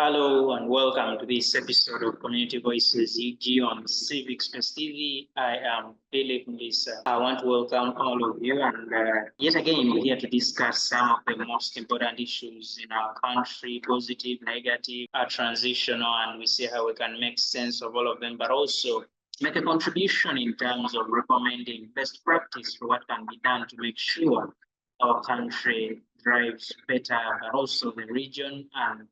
Hello and welcome to this episode of Community Voices EG on Civic Space TV. I am Philip Lisa. I want to welcome all of you, and yet again we're here to discuss some of the most important issues in our country, positive, negative, transitional, and we see how we can make sense of all of them, but also make a contribution in terms of recommending best practice for what can be done to make sure our country thrives better, but also the region and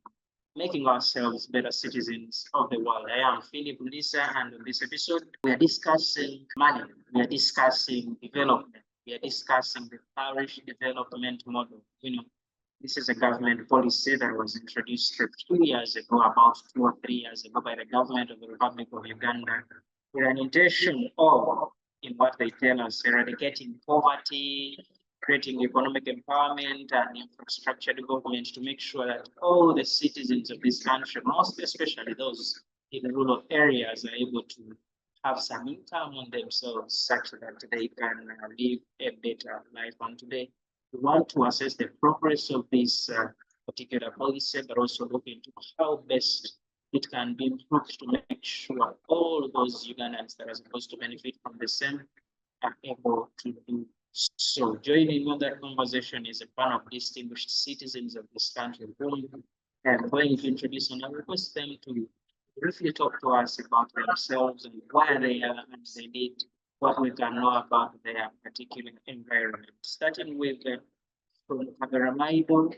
making ourselves better citizens of the world. I am Philip Lisa, and in this episode, we are discussing money, we are discussing development, we are discussing the Parish Development Model. This is a government policy that was introduced a few years ago, about 2 or 3 years ago, by the government of the Republic of Uganda, with an intention of, in what they tell us, eradicating poverty, creating economic empowerment and infrastructure development to make sure that all the citizens of this country, most especially those in the rural areas, are able to have some income on themselves such that they can live a better life. And today, we want to assess the progress of this particular policy, but also look into how best it can be improved to make sure all those Ugandans that are supposed to benefit from the same are able to do so. Joining on that conversation is a panel of distinguished citizens of this country whom I'm going to introduce, and I request them to briefly talk to us about themselves and where they are and they did what we can know about their particular environment. Starting with from Kaveramaido,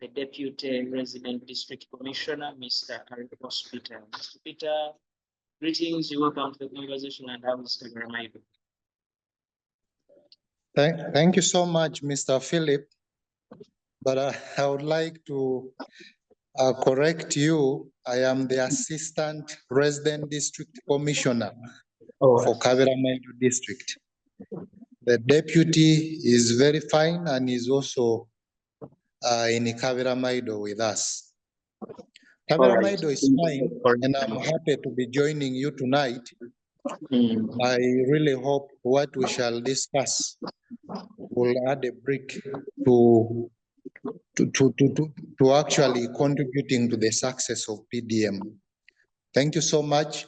the Deputy Resident District Commissioner, Mr. Parish Peter. Mr. Peter, greetings, you welcome to the conversation, and how is Kaveramaido? Thank you so much, Mr. Philip. But I would like to correct you. I am the Assistant Resident District Commissioner for Kaveramaido District. The deputy is very fine and is also in Kaveramaido with us. Kaveramaido is fine, and I'm happy to be joining you tonight. I really hope what we shall discuss will add a brick to actually contributing to the success of PDM. Thank you so much.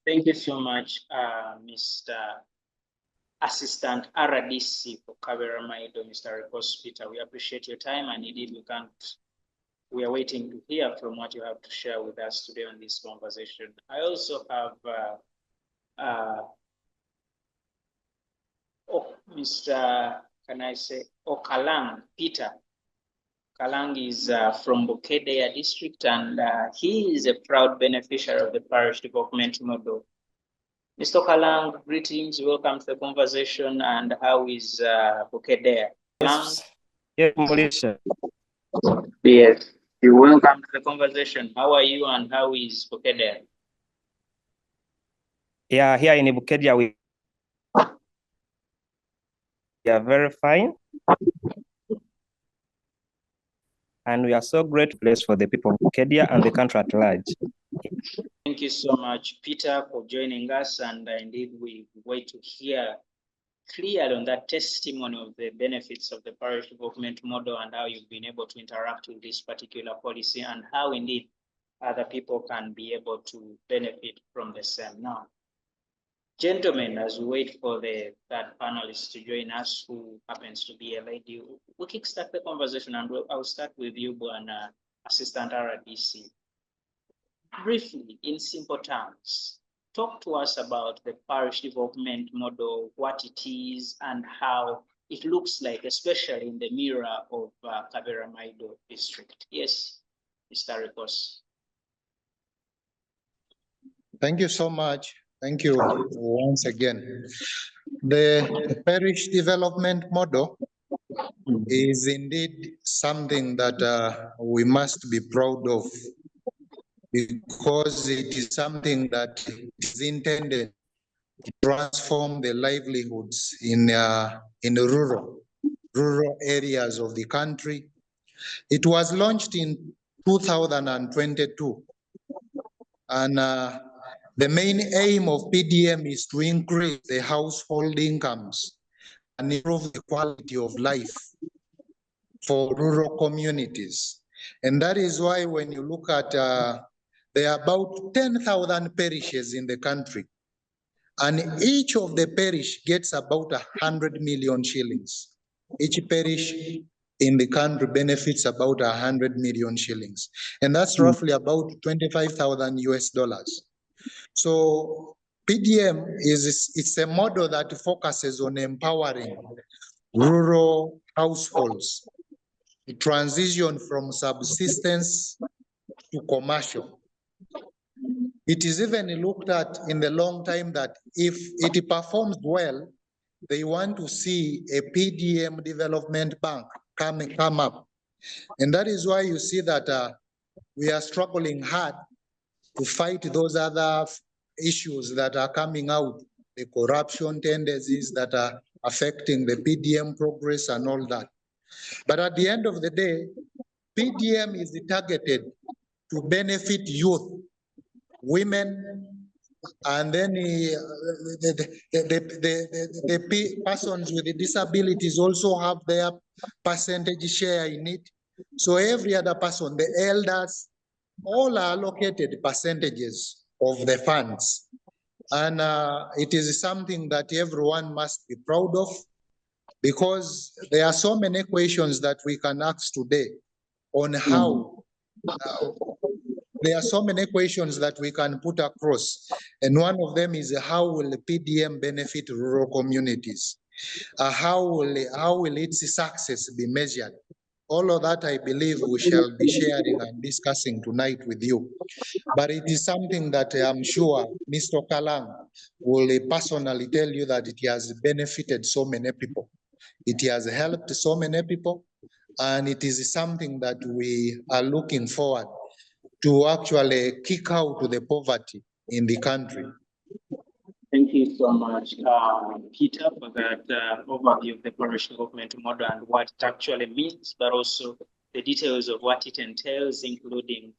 Thank you so much, Mr. Assistant RDC for Kaveramaido, Mr. Peter. We appreciate your time, and indeed we are waiting to hear from what you have to share with us today on this conversation. I also have Mr. Can I say Kalang Peter. Kalang is from Bukedea district, and he is a proud beneficiary of the Parish Development Model. Mr. Kalang, greetings, welcome to the conversation, and how is Bukedea? Yes, Mauricio. Yes, you're welcome to the conversation. How are you, and how is Bukedea? Yeah, here in Bukedea, we are very fine. And we are so grateful for the people of Bukedea and the country at large. Thank you so much, Peter, for joining us. And indeed, we wait to hear clearly on that testimony of the benefits of the Parish Development Model and how you've been able to interact with this particular policy and how indeed other people can be able to benefit from the same. Now, gentlemen, as we wait for the third panelist to join us, who happens to be a lady, we kickstart the conversation, and I'll start with you, Buana, Assistant RDC. Briefly, in simple terms, talk to us about the Parish Development Model, what it is, and how it looks like, especially in the mirror of Kaveramaido District. Yes, Mr. Rikos. Thank you so much. Thank you once again. The Parish Development Model is indeed something that we must be proud of, because it is something that is intended to transform the livelihoods in the rural areas of the country. It was launched in 2022, and the main aim of PDM is to increase the household incomes and improve the quality of life for rural communities. And that is why when you look at, there are about 10,000 parishes in the country. And each of the parish gets about 100 million shillings. Each parish in the country benefits about 100 million shillings. And that's roughly about 25,000 US dollars. So PDM it's a model that focuses on empowering rural households to transition from subsistence to commercial. It is even looked at in the long time that if it performs well, they want to see a PDM development bank come up. And that is why you see that we are struggling hard to fight those other issues that are coming out, the corruption tendencies that are affecting the PDM progress and all that. But at the end of the day, PDM is targeted to benefit youth, women, and then the persons with the disabilities also have their percentage share in it. So every other person, the elders, all are allocated percentages of the funds. And it is something that everyone must be proud of, because there are so many questions that we can ask today on how there are so many questions that we can put across. And one of them is how will the PDM benefit rural communities? How will its success be measured? All of that, I believe, we shall be sharing and discussing tonight with you. But it is something that I'm sure Mr. Kalang will personally tell you that it has benefited so many people. It has helped so many people, and it is something that we are looking forward to actually kick out the poverty in the country. Thank you so much, Peter, for that overview of the parish development model and what it actually means, but also the details of what it entails, including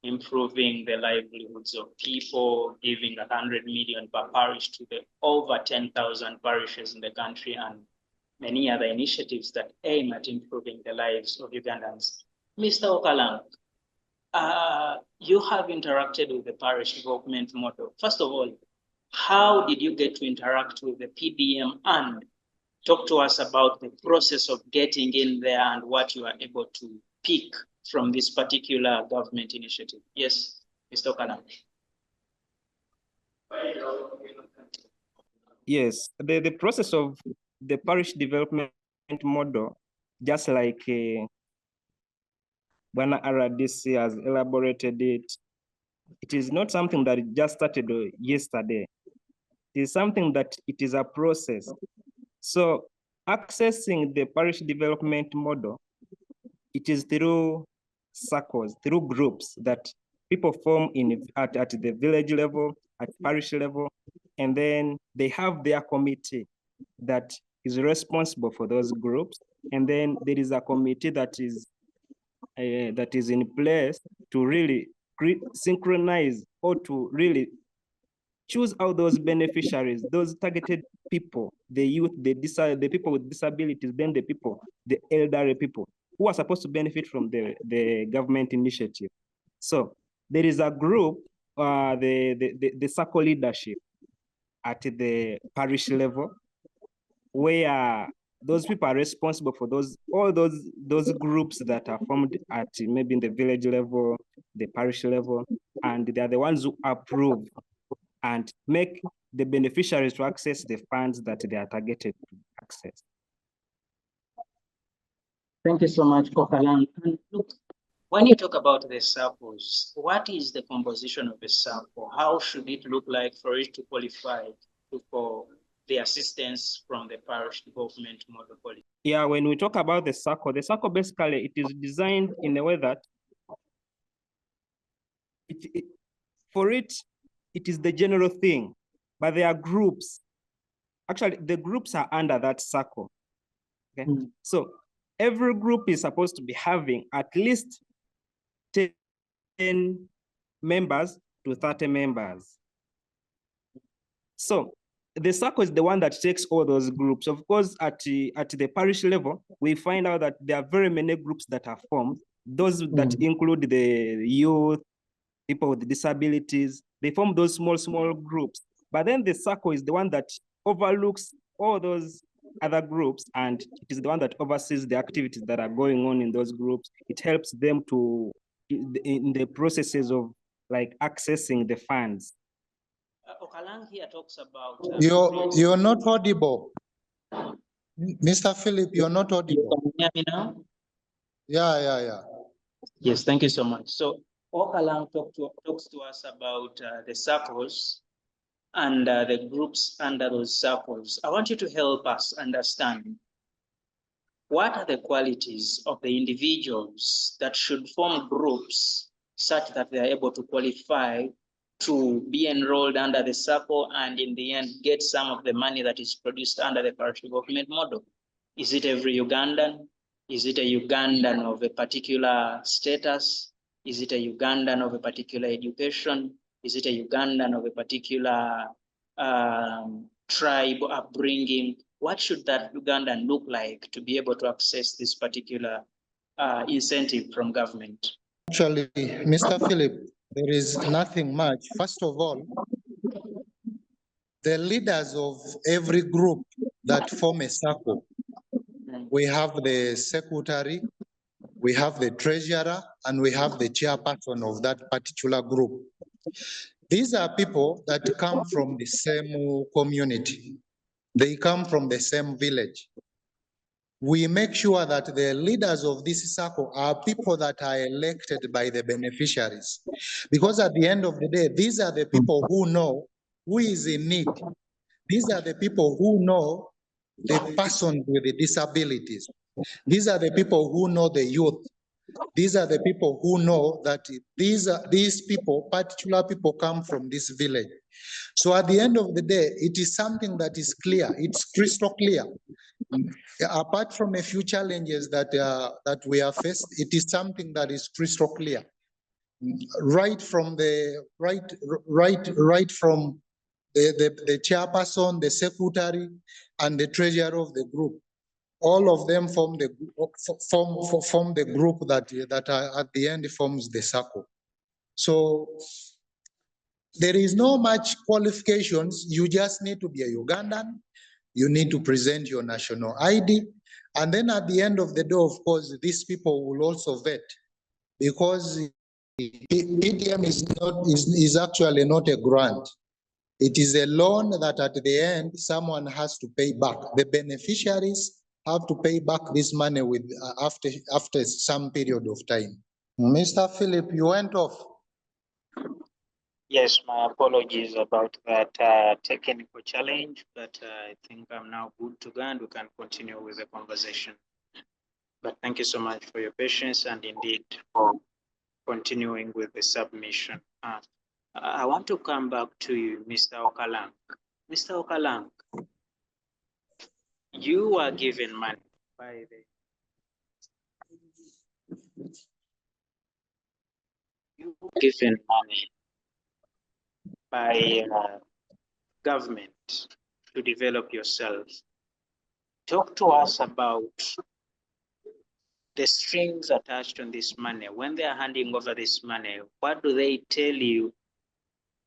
improving the livelihoods of people, giving 100 million per parish to the over 10,000 parishes in the country, and many other initiatives that aim at improving the lives of Ugandans. Mr. Okalang, you have interacted with the parish development model. First of all, how did you get to interact with the PDM, and talk to us about the process of getting in there and what you are able to pick from this particular government initiative? Yes, Mr. Okalang. Yes, the process of the parish development model, just like Bwana RDC has elaborated it, it is not something that just started yesterday. It is something that it is a process. So accessing the parish development model, it is through circles, through groups that people form at the village level, at parish level, and then they have their committee that is responsible for those groups. And then there is a committee that is in place to really synchronize or to really choose out those beneficiaries, those targeted people, the youth, the people with disabilities, then the elderly people who are supposed to benefit from the government initiative. So there is a group, the circle leadership at the parish level, where those people are responsible for all those groups that are formed at maybe in the village level, the parish level, and they are the ones who approve and make the beneficiaries to access the funds that they are targeted to access. Thank you so much, Okalang. And look, when you talk about the circles, what is the composition of a circle? How should it look like for it to qualify for the assistance from the parish development model policy? Yeah, when we talk about the circle basically it is designed in a way that it is the general thing, but there are groups. Actually, the groups are under that circle. Okay, so every group is supposed to be having at least 10 members to 30 members. So the circle is the one that takes all those groups. Of course, at the parish level, we find out that there are very many groups that are formed, those that include the youth, people with disabilities. They form those small groups. But then the circle is the one that overlooks all those other groups, and it is the one that oversees the activities that are going on in those groups. It helps them to, in the processes of like accessing the funds. Okalang here talks about... You're not audible. Mr. Philip, you're not audible. Can you hear me now? Yeah. Yes, thank you so much. So Okalang talks to us about the circles and the groups under those circles. I want you to help us understand what are the qualities of the individuals that should form groups such that they are able to qualify to be enrolled under the circle and in the end get some of the money that is produced under the Parish Development Model. Is it every Ugandan? Is it a Ugandan of a particular status? Is it a Ugandan of a particular education? Is it a Ugandan of a particular tribe upbringing? What should that Ugandan look like to be able to access this particular incentive from government? Actually, Mr. Philip, there is nothing much. First of all, the leaders of every group that form a circle, we have the secretary, we have the treasurer, and we have the chairperson of that particular group. These are people that come from the same community. They come from the same village. We make sure that the leaders of this circle are people that are elected by the beneficiaries. Because at the end of the day, these are the people who know who is in need. These are the people who know the persons with the disabilities. These are the people who know the youth. These are the people who know that these people, particular people, come from this village. So at the end of the day, it is something that is clear. It's crystal clear. Apart from a few challenges that we are faced, it is something that is crystal clear. Right from the chairperson, the secretary, and the treasurer of the group. All of them form the group that at the end forms the circle. So there is no much qualifications. You just need to be a Ugandan. You need to present your national ID. And then at the end of the day, of course, these people will also vet, because PDM is actually not a grant. It is a loan that at the end, someone has to pay back. The beneficiaries have to pay back this money with after some period of time. Mr. Philip, you went off. Yes, my apologies about that technical challenge, but I think I'm now good to go and we can continue with the conversation. But thank you so much for your patience and indeed for continuing with the submission. I want to come back to you, Mr. Okalang. Mr. Okalang, you were given money by government to develop yourself. Talk to us about the strings attached on this money. When they are handing over this money, what do they tell you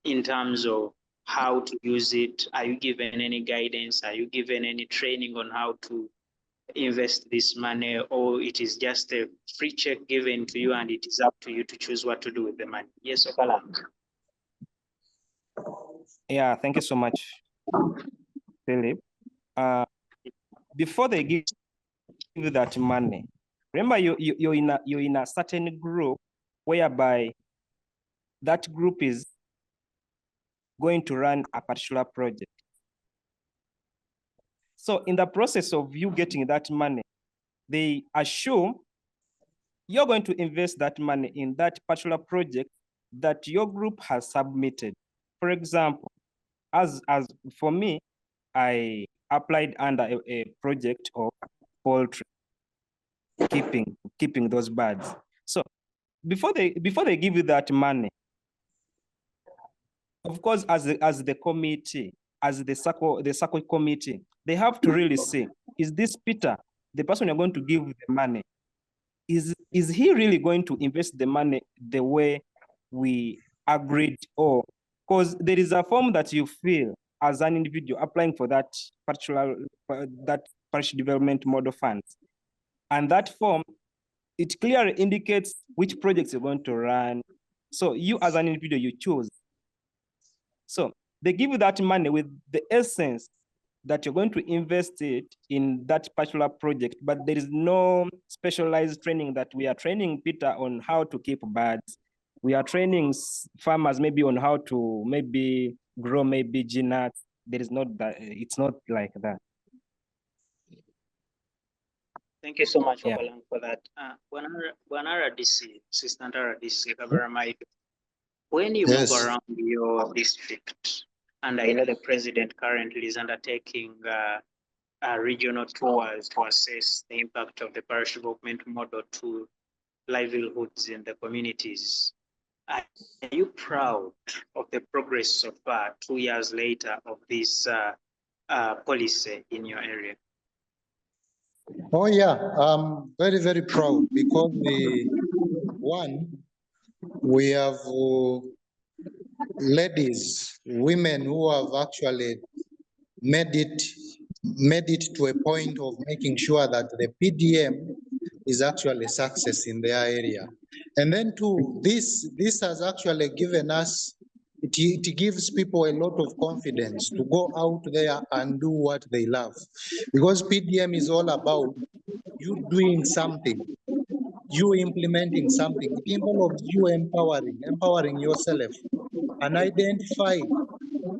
in terms of how to use it? Are you given any guidance? Are you given any training on how to invest this money, or it is just a free check given to you and it is up to you to choose what to do with the money? Yes, Okalang. Yeah, thank you so much, Philip. Before they give you that money, remember you're in a certain group whereby that group is going to run a particular project. So in the process of you getting that money, they assume you're going to invest that money in that particular project that your group has submitted. For example, as for me, I applied under a project of poultry, keeping those birds. So before they give you that money, of course, as the committee, as the circle committee, they have to really see, is this Peter, the person you're going to give the money, is he really going to invest the money the way we agreed? Or because there is a form that you fill as an individual applying for that particular that parish development model funds, and that form, it clearly indicates which projects you're going to run. So you as an individual, you choose. So they give you that money with the essence that you're going to invest it in that particular project, but there is no specialized training that we are training Peter on how to keep birds. We are training farmers maybe on how to maybe grow maybe nuts. There is not that, it's not like that. Thank you so much, Yeah. for that. When RDC, Assistant RDC, when you Yes. move around your district, and I know the president currently is undertaking regional tours to assess the impact of the parish development model to livelihoods in the communities. Are you proud of the progress so far, 2 years later, of this policy in your area? Oh yeah, I'm very, very proud because we have ladies, women who have actually made it to a point of making sure that the PDM is actually a success in their area. And then too, this has actually given us, it gives people a lot of confidence to go out there and do what they love. Because PDM is all about you doing something, you implementing something. It involves you empowering yourself and identify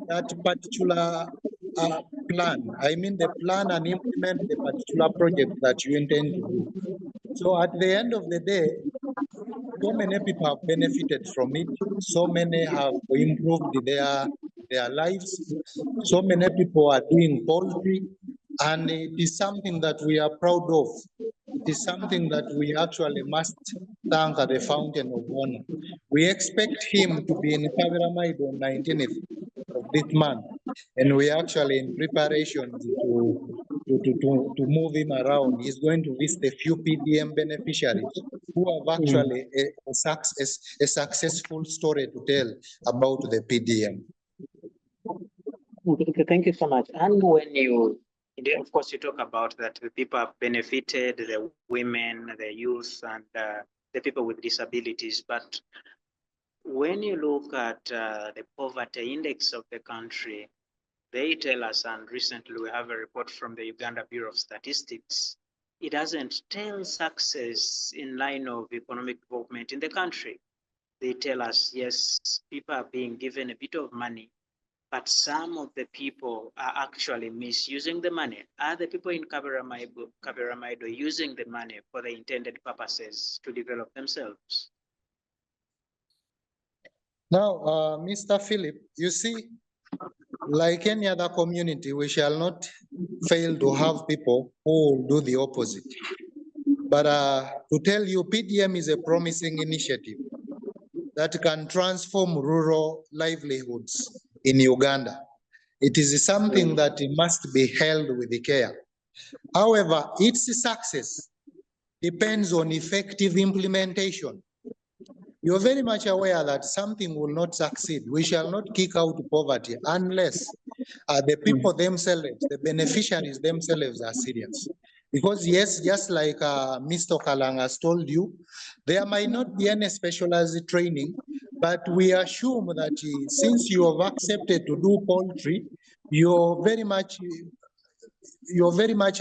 that particular plan. I mean the plan and implement the particular project that you intend to do. So at the end of the day, so many people have benefited from it. So many have improved their lives. So many people are doing poultry, and it is something that we are proud of. It is something that we actually must thank at the Fountain of Honor. We expect him to be in Kaviramaido on 19th of this month, and we are actually in preparation to move him around. He's going to visit a few PDM beneficiaries who have actually a successful story to tell about the PDM. Okay, thank you so much. And when you, of course, you talk about that the people have benefited, the women, the youth, and the people with disabilities. But when you look at the poverty index of the country, they tell us, and recently we have a report from the Uganda Bureau of Statistics, it doesn't tell success in line of economic development in the country. They tell us, yes, people are being given a bit of money, but some of the people are actually misusing the money. Are the people in Kaviramaido using the money for the intended purposes to develop themselves? Now, Mr. Philip, you see, like any other community, we shall not fail to have people who do the opposite. But to tell you, PDM is a promising initiative that can transform rural livelihoods in Uganda. It is something that must be held with care. However, its success depends on effective implementation. You're very much aware that something will not succeed. We shall not kick out poverty unless the people themselves, the beneficiaries themselves are serious. Because yes, just like Mr. Kalang has told you, there might not be any specialized training, but we assume that since you have accepted to do poultry, you're very much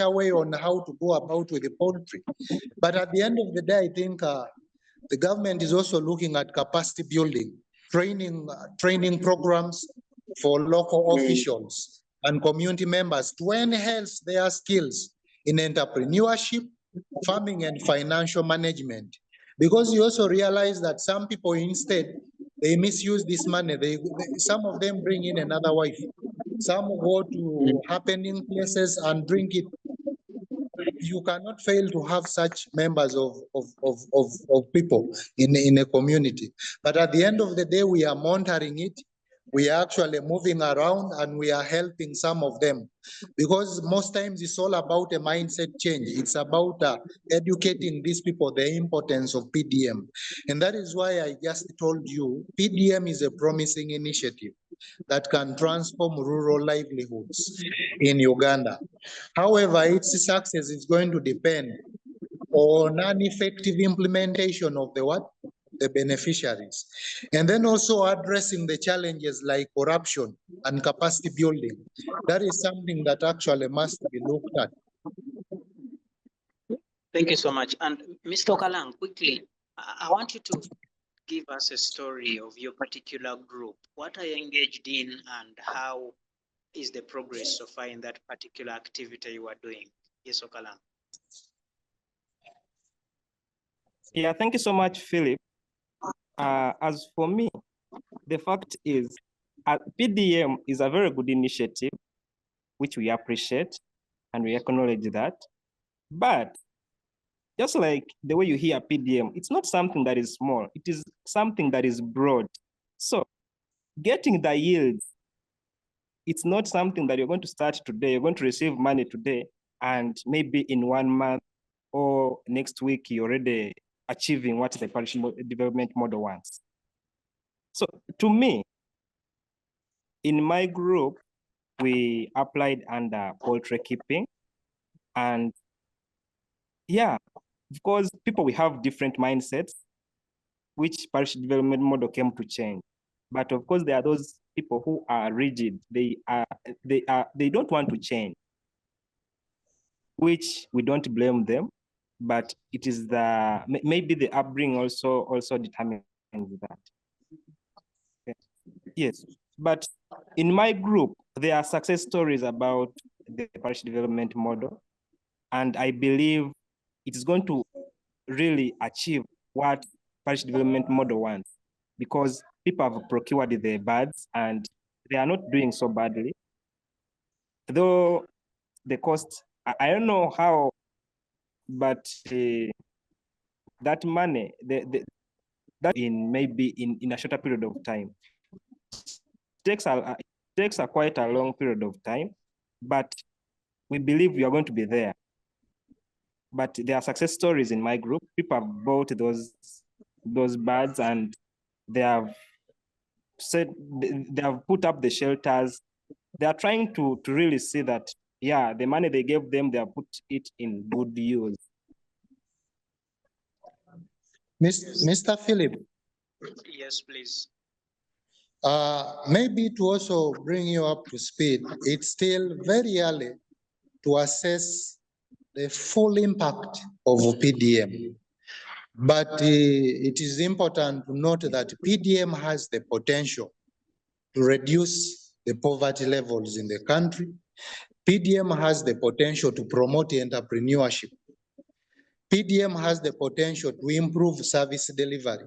aware on how to go about with the poultry. But at the end of the day, I think the government is also looking at capacity building, training programs for local officials and community members to enhance their skills in entrepreneurship, farming, and financial management. Because you also realize that some people instead, they misuse this money. Some of them bring in another wife. Some go to happening places and drink it. You cannot fail to have such members of people in a community. But at the end of the day, we are monitoring it. We are actually moving around and we are helping some of them, because most times it's all about a mindset change. It's about educating these people the importance of PDM. And that is why I just told you, PDM is a promising initiative that can transform rural livelihoods in Uganda. However, its success is going to depend on an effective implementation of the what? The beneficiaries. And then also addressing the challenges like corruption and capacity building. That is something that actually must be looked at. Thank you so much. And Mr. Okalang, quickly, I want you to give us a story of your particular group. What are you engaged in and how is the progress so far in that particular activity you are doing? Yes, Okalang. Yeah, thank you so much, Philip. As for me, the fact is, PDM is a very good initiative, which we appreciate and we acknowledge that. But just like the way you hear PDM, it's not something that is small. It is something that is broad. So getting the yield, it's not something that you're going to start today. You're going to receive money today, and maybe in 1 month or next week, you're already achieving what the parish development model wants. So to me, in my group, we applied under poultry keeping. And yeah, of course, people, we have different mindsets, which parish development model came to change. But of course, there are those people who are rigid. They don't want to change, which we don't blame them, but it is maybe the upbringing also determines that. Yes, but in my group, there are success stories about the parish development model, and I believe it is going to really achieve what parish development model wants, because people have procured the birds and they are not doing so badly. Though the cost, I don't know how, but that money, that in maybe in a shorter period of time, takes a quite a long period of time, but we believe we are going to be there. But there are success stories in my group. People have bought those birds and they have said they have put up the shelters. They are trying to really see that, yeah, the money they gave them, they have put it in good use. Mr. Philip. Yes, please. Maybe to also bring you up to speed, it's still very early to assess the full impact of PDM. But it is important to note that PDM has the potential to reduce the poverty levels in the country. PDM has the potential to promote entrepreneurship. PDM has the potential to improve service delivery.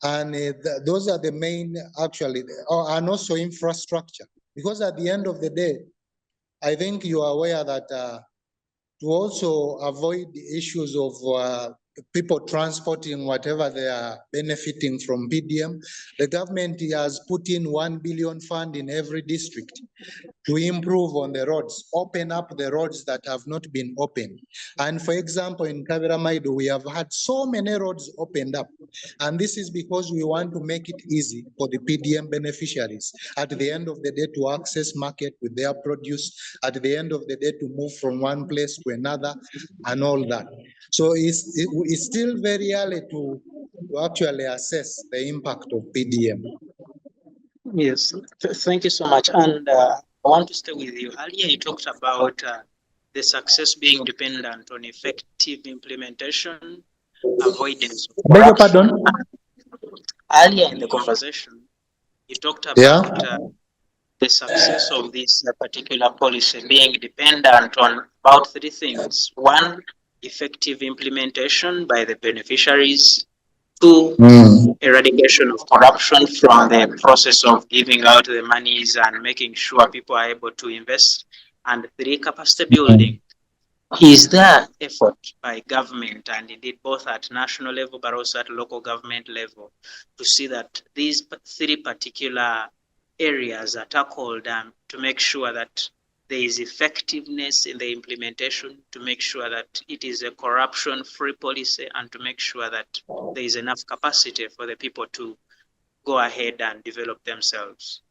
And those are the main, actually, and also infrastructure. Because at the end of the day, I think you are aware that to also avoid the issues of people transporting whatever they are benefiting from PDM, the government has put in 1 billion fund in every district to improve on the roads, open up the roads that have not been opened. And for example, in Kabiramaido, we have had so many roads opened up. And this is because we want to make it easy for the PDM beneficiaries at the end of the day to access market with their produce, at the end of the day to move from one place to another and all that. So it's still very early to actually assess the impact of PDM. Yes, thank you so much. And I want to stay with you. Earlier, you talked about the success being dependent on effective implementation, avoidance of corruption. Pardon? Earlier in the conversation, you talked about the success of this particular policy being dependent on about 3 things. 1, effective implementation by the beneficiaries. 2, eradication of corruption from the process of giving out the monies and making sure people are able to invest. And 3, capacity building. Is there effort by government, and indeed both at national level but also at local government level, to see that these 3 particular areas are tackled to make sure that there is effectiveness in the implementation, to make sure that it is a corruption-free policy, and to make sure that there is enough capacity for the people to go ahead and develop themselves?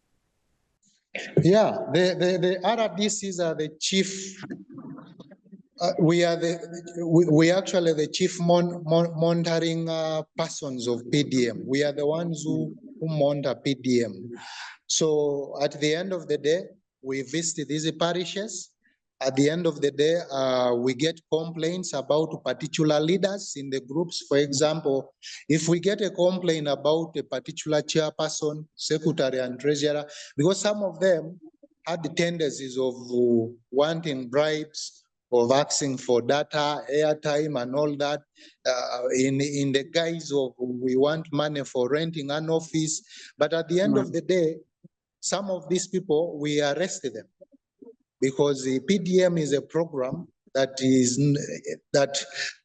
Yeah, the RDCs are the chief. We are we actually the chief monitoring persons of PDM. We are the ones who monitor PDM. So at the end of the day, we visit these parishes. At the end of the day, we get complaints about particular leaders in the groups. For example, if we get a complaint about a particular chairperson, secretary, and treasurer, because some of them had the tendencies of wanting bribes, of asking for data, airtime, and all that, in the guise of we want money for renting an office. But at the end of the day, some of these people, we arrested them because the PDM is a program that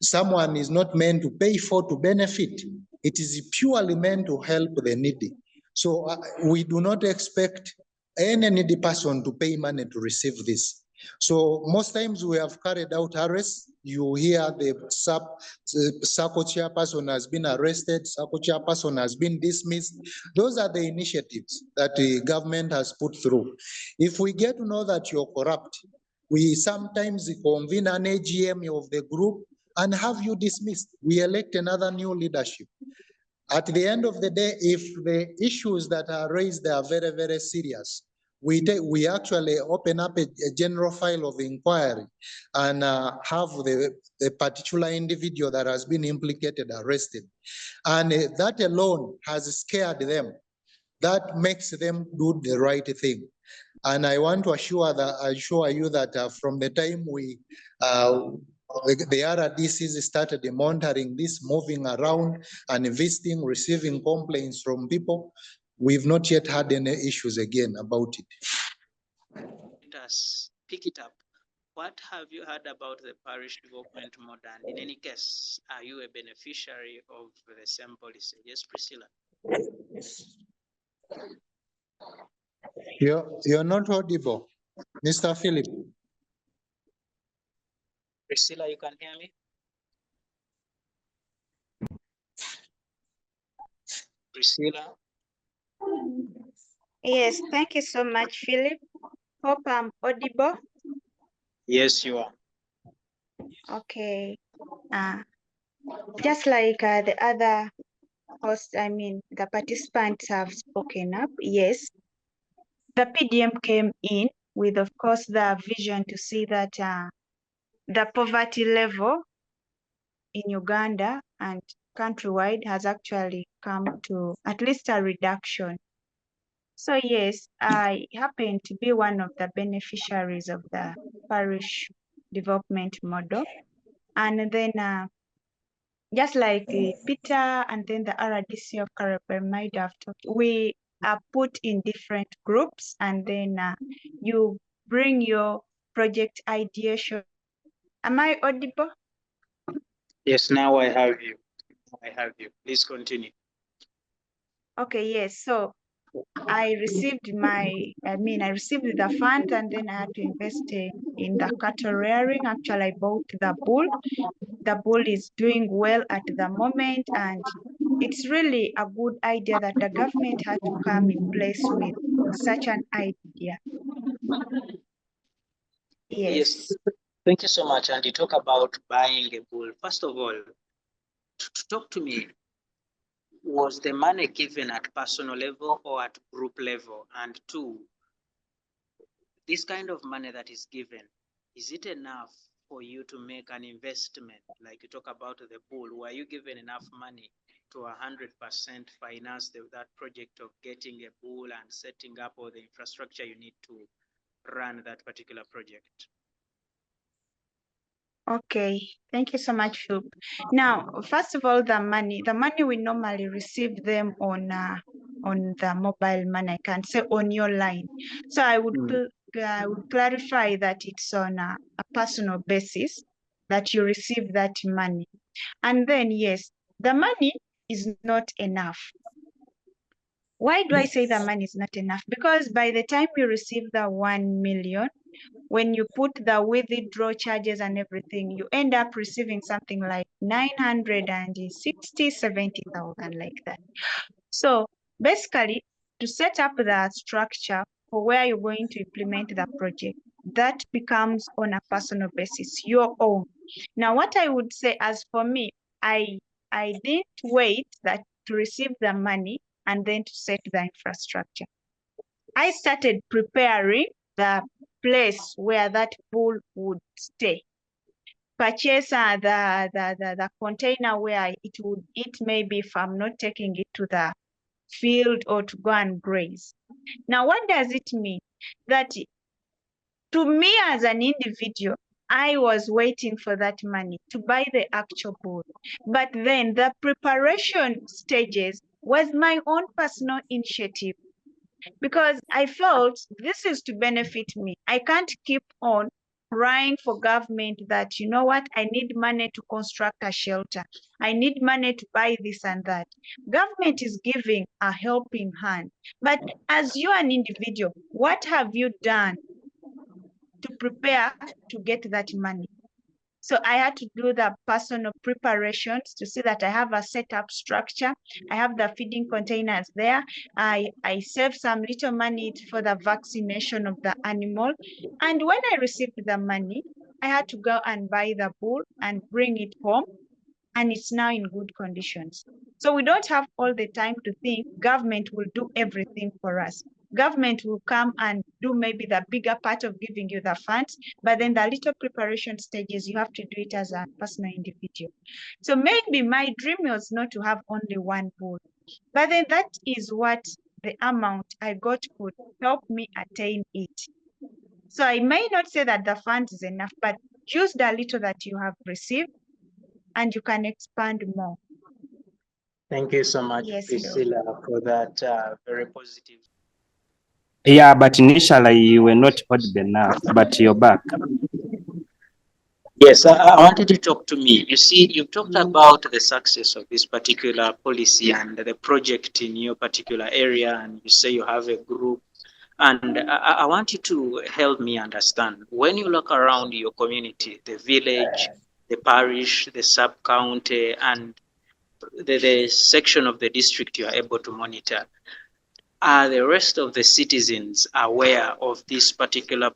someone is not meant to pay for to benefit. It is purely meant to help the needy. So we do not expect any needy person to pay money to receive this. So most times we have carried out arrests. You hear the SACCO chairperson has been arrested, SACCO chairperson has been dismissed. Those are the initiatives that the government has put through. If we get to know that you're corrupt, we sometimes convene an AGM of the group and have you dismissed. We elect another new leadership. At the end of the day, if the issues that are raised are very, very serious, we actually open up a general file of inquiry and have the particular individual that has been implicated arrested. And that alone has scared them. That makes them do the right thing. And I want to assure you that from the time the RDCs started monitoring this, moving around and visiting, receiving complaints from people, we've not yet had any issues again about it. Let us pick it up. What have you heard about the parish development model? And in any case, are you a beneficiary of the same policy? Yes, Priscilla. You're not audible, Mr. Philip. Priscilla, you can hear me? Priscilla? Yes, thank you so much, Philip. Hope I'm audible. Yes, you are. Okay. Just like the other hosts, the participants have spoken up. Yes, the PDM came in with, of course, the vision to see that the poverty level in Uganda and countrywide has actually come to at least a reduction. So yes, I happen to be one of the beneficiaries of the parish development model. And then just like Peter and then the RDC of Carabel have talked, we are put in different groups, and then you bring your project ideation. Am I audible? Yes, now I have you. Please continue. Okay, yes. So I received the fund, and then I had to invest in the cattle rearing. Actually, I bought the bull. The bull is doing well at the moment, and it's really a good idea that the government had to come in place with such an idea. Yes. Thank you so much. And you talk about buying a bull. First of all, talk to me. Was the money given at personal level or at group level? And two, this kind of money that is given, is it enough for you to make an investment? Like you talk about the bull, were you given enough money to 100% finance that project of getting a bull and setting up all the infrastructure you need to run that particular project? Okay, thank you so much, Philip. Now, first of all, the money we normally receive them on the mobile money. I can say on your line. So I would clarify that it's on a personal basis that you receive that money. And then yes, the money is not enough. Why do I say the money is not enough? Because by the time you receive the 1 million, when you put the withdraw charges and everything, you end up receiving something like 960, 70,000 like that. So basically, to set up the structure for where you're going to implement the project, that becomes on a personal basis, your own. Now, what I would say, as for me, I didn't wait that to receive the money and then to set the infrastructure. I started preparing the place where that pool would stay. Purchase the container where it would eat, maybe if I'm not taking it to the field or to go and graze. Now, what does it mean? That to me as an individual, I was waiting for that money to buy the actual bull. But then the preparation stages was my own personal initiative, because I felt this is to benefit me. I can't keep on crying for government that, you know what, I need money to construct a shelter. I need money to buy this and that. Government is giving a helping hand. But as you an individual, what have you done to prepare to get that money? So I had to do the personal preparations to see that I have a setup structure. I have the feeding containers there. I save some little money for the vaccination of the animal. And when I received the money, I had to go and buy the bull and bring it home. And it's now in good conditions. So we don't have all the time to think government will do everything for us. Government will come and do maybe the bigger part of giving you the funds, but then the little preparation stages, you have to do it as a personal individual. So maybe my dream was not to have only one bull, but then that is what the amount I got could help me attain it. So I may not say that the funds is enough, but use the little that you have received and you can expand more. Thank you so much, Yes, Priscilla, for that very positive. Yeah, but initially you were not audible enough, but you're back. Yes, I wanted to talk to me. You see, you've talked about the success of this particular policy and the project in your particular area, and you say you have a group. And I want you to help me understand, when you look around your community, the village, the parish, the sub-county, and the section of the district you are able to monitor, are the rest of the citizens aware of this particular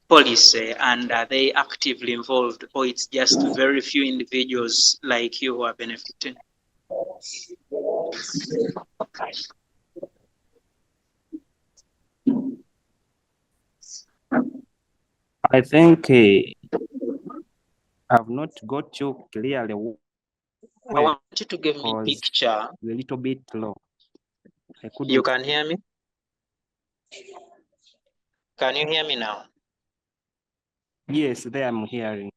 policy, and are they actively involved, or it's just very few individuals like you who are benefiting? I think I've not got you clearly. I want you to give me a picture. A little bit low. You can hear me? Can you hear me now? Yes, there I'm hearing.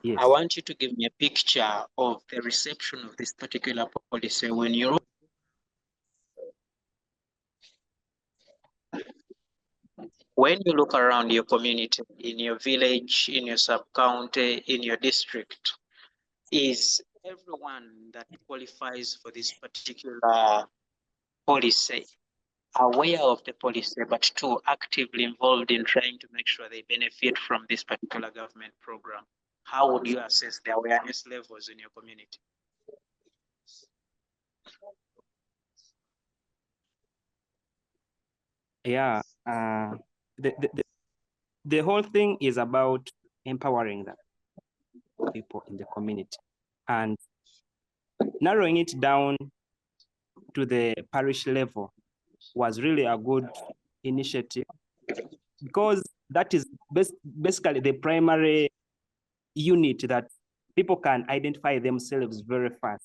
Yes. I want you to give me a picture of the reception of this particular policy when you look around your community, in your village, in your sub-county, in your district. Is everyone that qualifies for this particular policy aware of the policy, but too actively involved in trying to make sure they benefit from this particular government program? How would you assess the awareness levels in your community? Yeah, the whole thing is about empowering the people in the community and narrowing it down to the parish level was really a good initiative, because that is basically the primary unit that people can identify themselves very fast.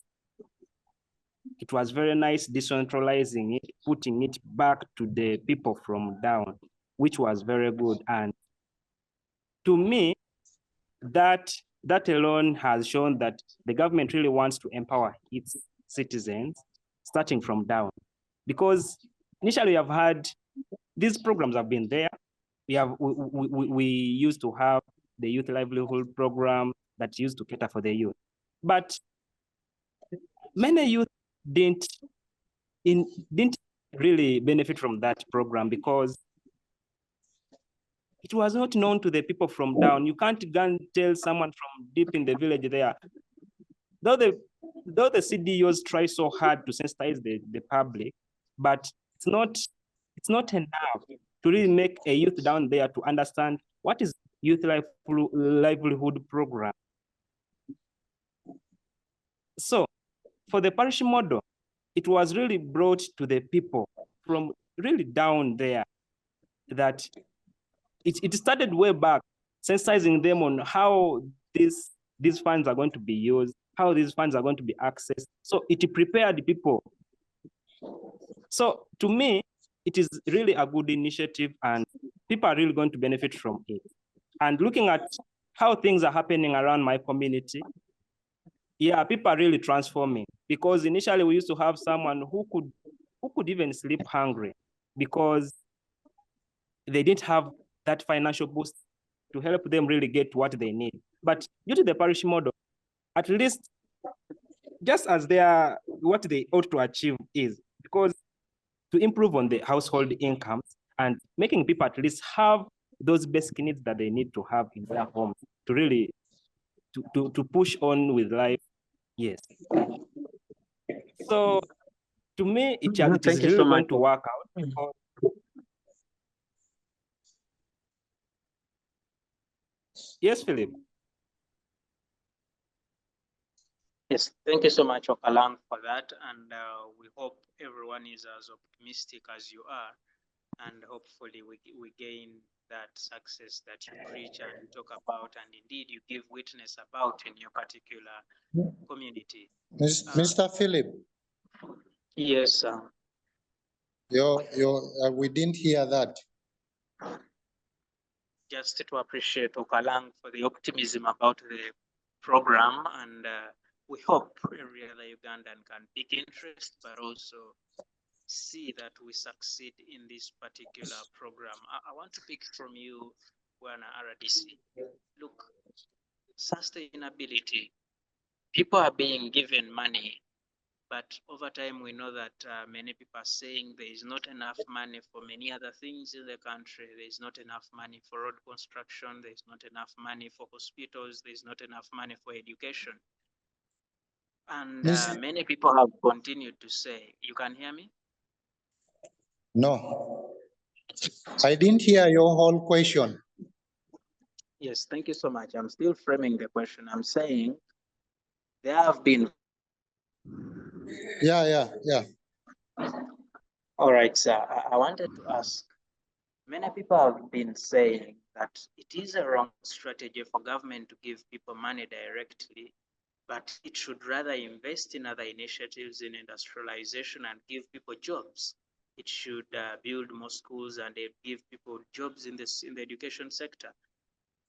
It was very nice decentralizing it, putting it back to the people from down, which was very good. And to me, that alone has shown that the government really wants to empower its citizens, starting from down. Because initially we have had, these programs have been there. We used to have the youth livelihood program that used to cater for the youth. But many youth didn't really benefit from that program because it was not known to the people from down. You can't go and tell someone from deep in the village there. Though the CDOs try so hard to sensitize the public, but it's not enough to really make a youth down there to understand what is youth livelihood program. So for the parish model, it was really brought to the people from really down there that it started way back, sensitizing them on how these funds are going to be used, how these funds are going to be accessed. So it prepared people. So to me, it is really a good initiative and people are really going to benefit from it. And looking at how things are happening around my community, yeah, people are really transforming because initially we used to have someone who could even sleep hungry because they didn't have that financial boost to help them really get what they need. But due to the parish model, at least just as what they ought to achieve is because to improve on the household incomes and making people at least have those basic needs that they need to have in their homes to really to push on with life. Yes. So to me, it is really going to work out. Yes, Philip. Yes, thank you so much, Okalang, for that. And we hope everyone is as optimistic as you are. And hopefully we gain that success that you preach and talk about, and indeed you give witness about in your particular community. Mr. Philip. Yes, sir. We didn't hear that. Just to appreciate Okalang for the optimism about the program, and we hope every other Ugandan can take interest, but also see that we succeed in this particular program. I want to pick from you, Wana RDC. Look, sustainability. People are being given money, but over time we know that many people are saying there is not enough money for many other things in the country. There is not enough money for road construction. There is not enough money for hospitals. There is not enough money for education. And many people have continued to say, you can hear me? No, I didn't hear your whole question. Yes, thank you so much. I'm still framing the question. I'm saying there have been. Yeah. All right, sir. I wanted to ask, many people have been saying that it is a wrong strategy for government to give people money directly, but it should rather invest in other initiatives in industrialization and give people jobs. It should build more schools and give people jobs in the education sector.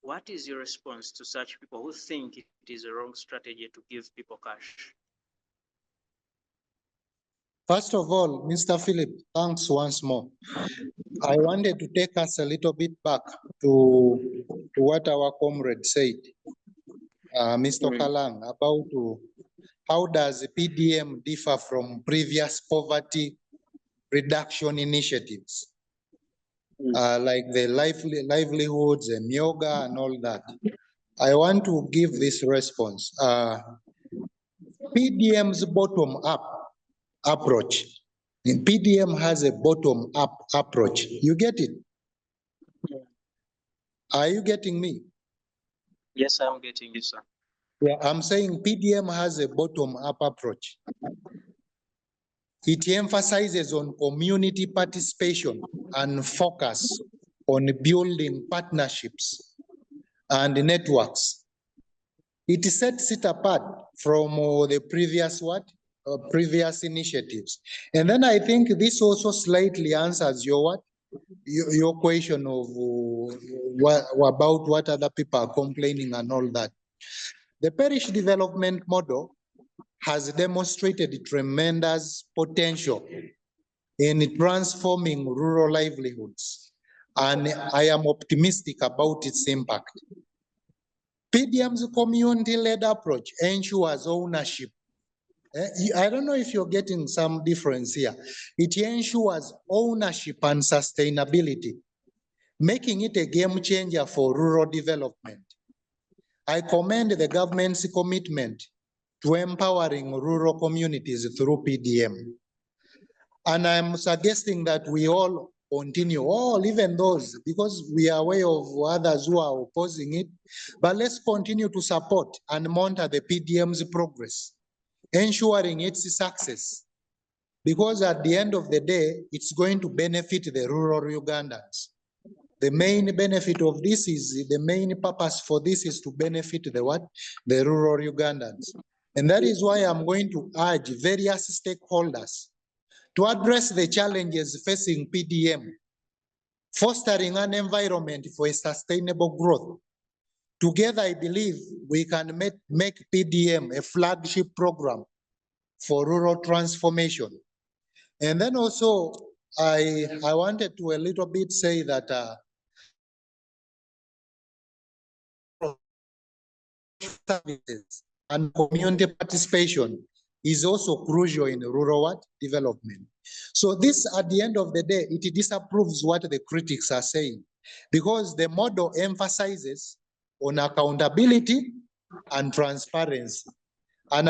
What is your response to such people who think it is a wrong strategy to give people cash? First of all, Mr. Philip, thanks once more. I wanted to take us a little bit back to what our comrade said, Mr. Kalang, about how does PDM differ from previous poverty reduction initiatives, like the livelihoods and yoga and all that. I want to give this response. PDM's bottom-up approach. PDM has a bottom-up approach. You get it? Are you getting me? Yes, I'm getting you, sir. Yeah, I'm saying PDM has a bottom-up approach. It emphasizes on community participation and focus on building partnerships and networks. It sets it apart from the previous initiatives. And then I think this also slightly answers your question of about what other people are complaining and all that. The Parish Development Model has demonstrated tremendous potential in transforming rural livelihoods, and I am optimistic about its impact. PDM's community-led approach ensures ownership I don't know if you're getting some difference here. It ensures ownership and sustainability, making it a game changer for rural development. I commend the government's commitment to empowering rural communities through PDM. And I'm suggesting that we all continue, even those, because we are aware of others who are opposing it, but let's continue to support and monitor the PDM's progress, ensuring its success. Because at the end of the day, it's going to benefit the rural Ugandans. The main benefit of this is, the main purpose for this is to benefit the what? The rural Ugandans. And that is why I'm going to urge various stakeholders to address the challenges facing PDM, fostering an environment for a sustainable growth. Together, I believe we can make PDM a flagship program for rural transformation. And then also, I wanted to a little bit say that services and community participation is also crucial in rural development. So this, at the end of the day, it disapproves what the critics are saying, because the model emphasizes on accountability and transparency. And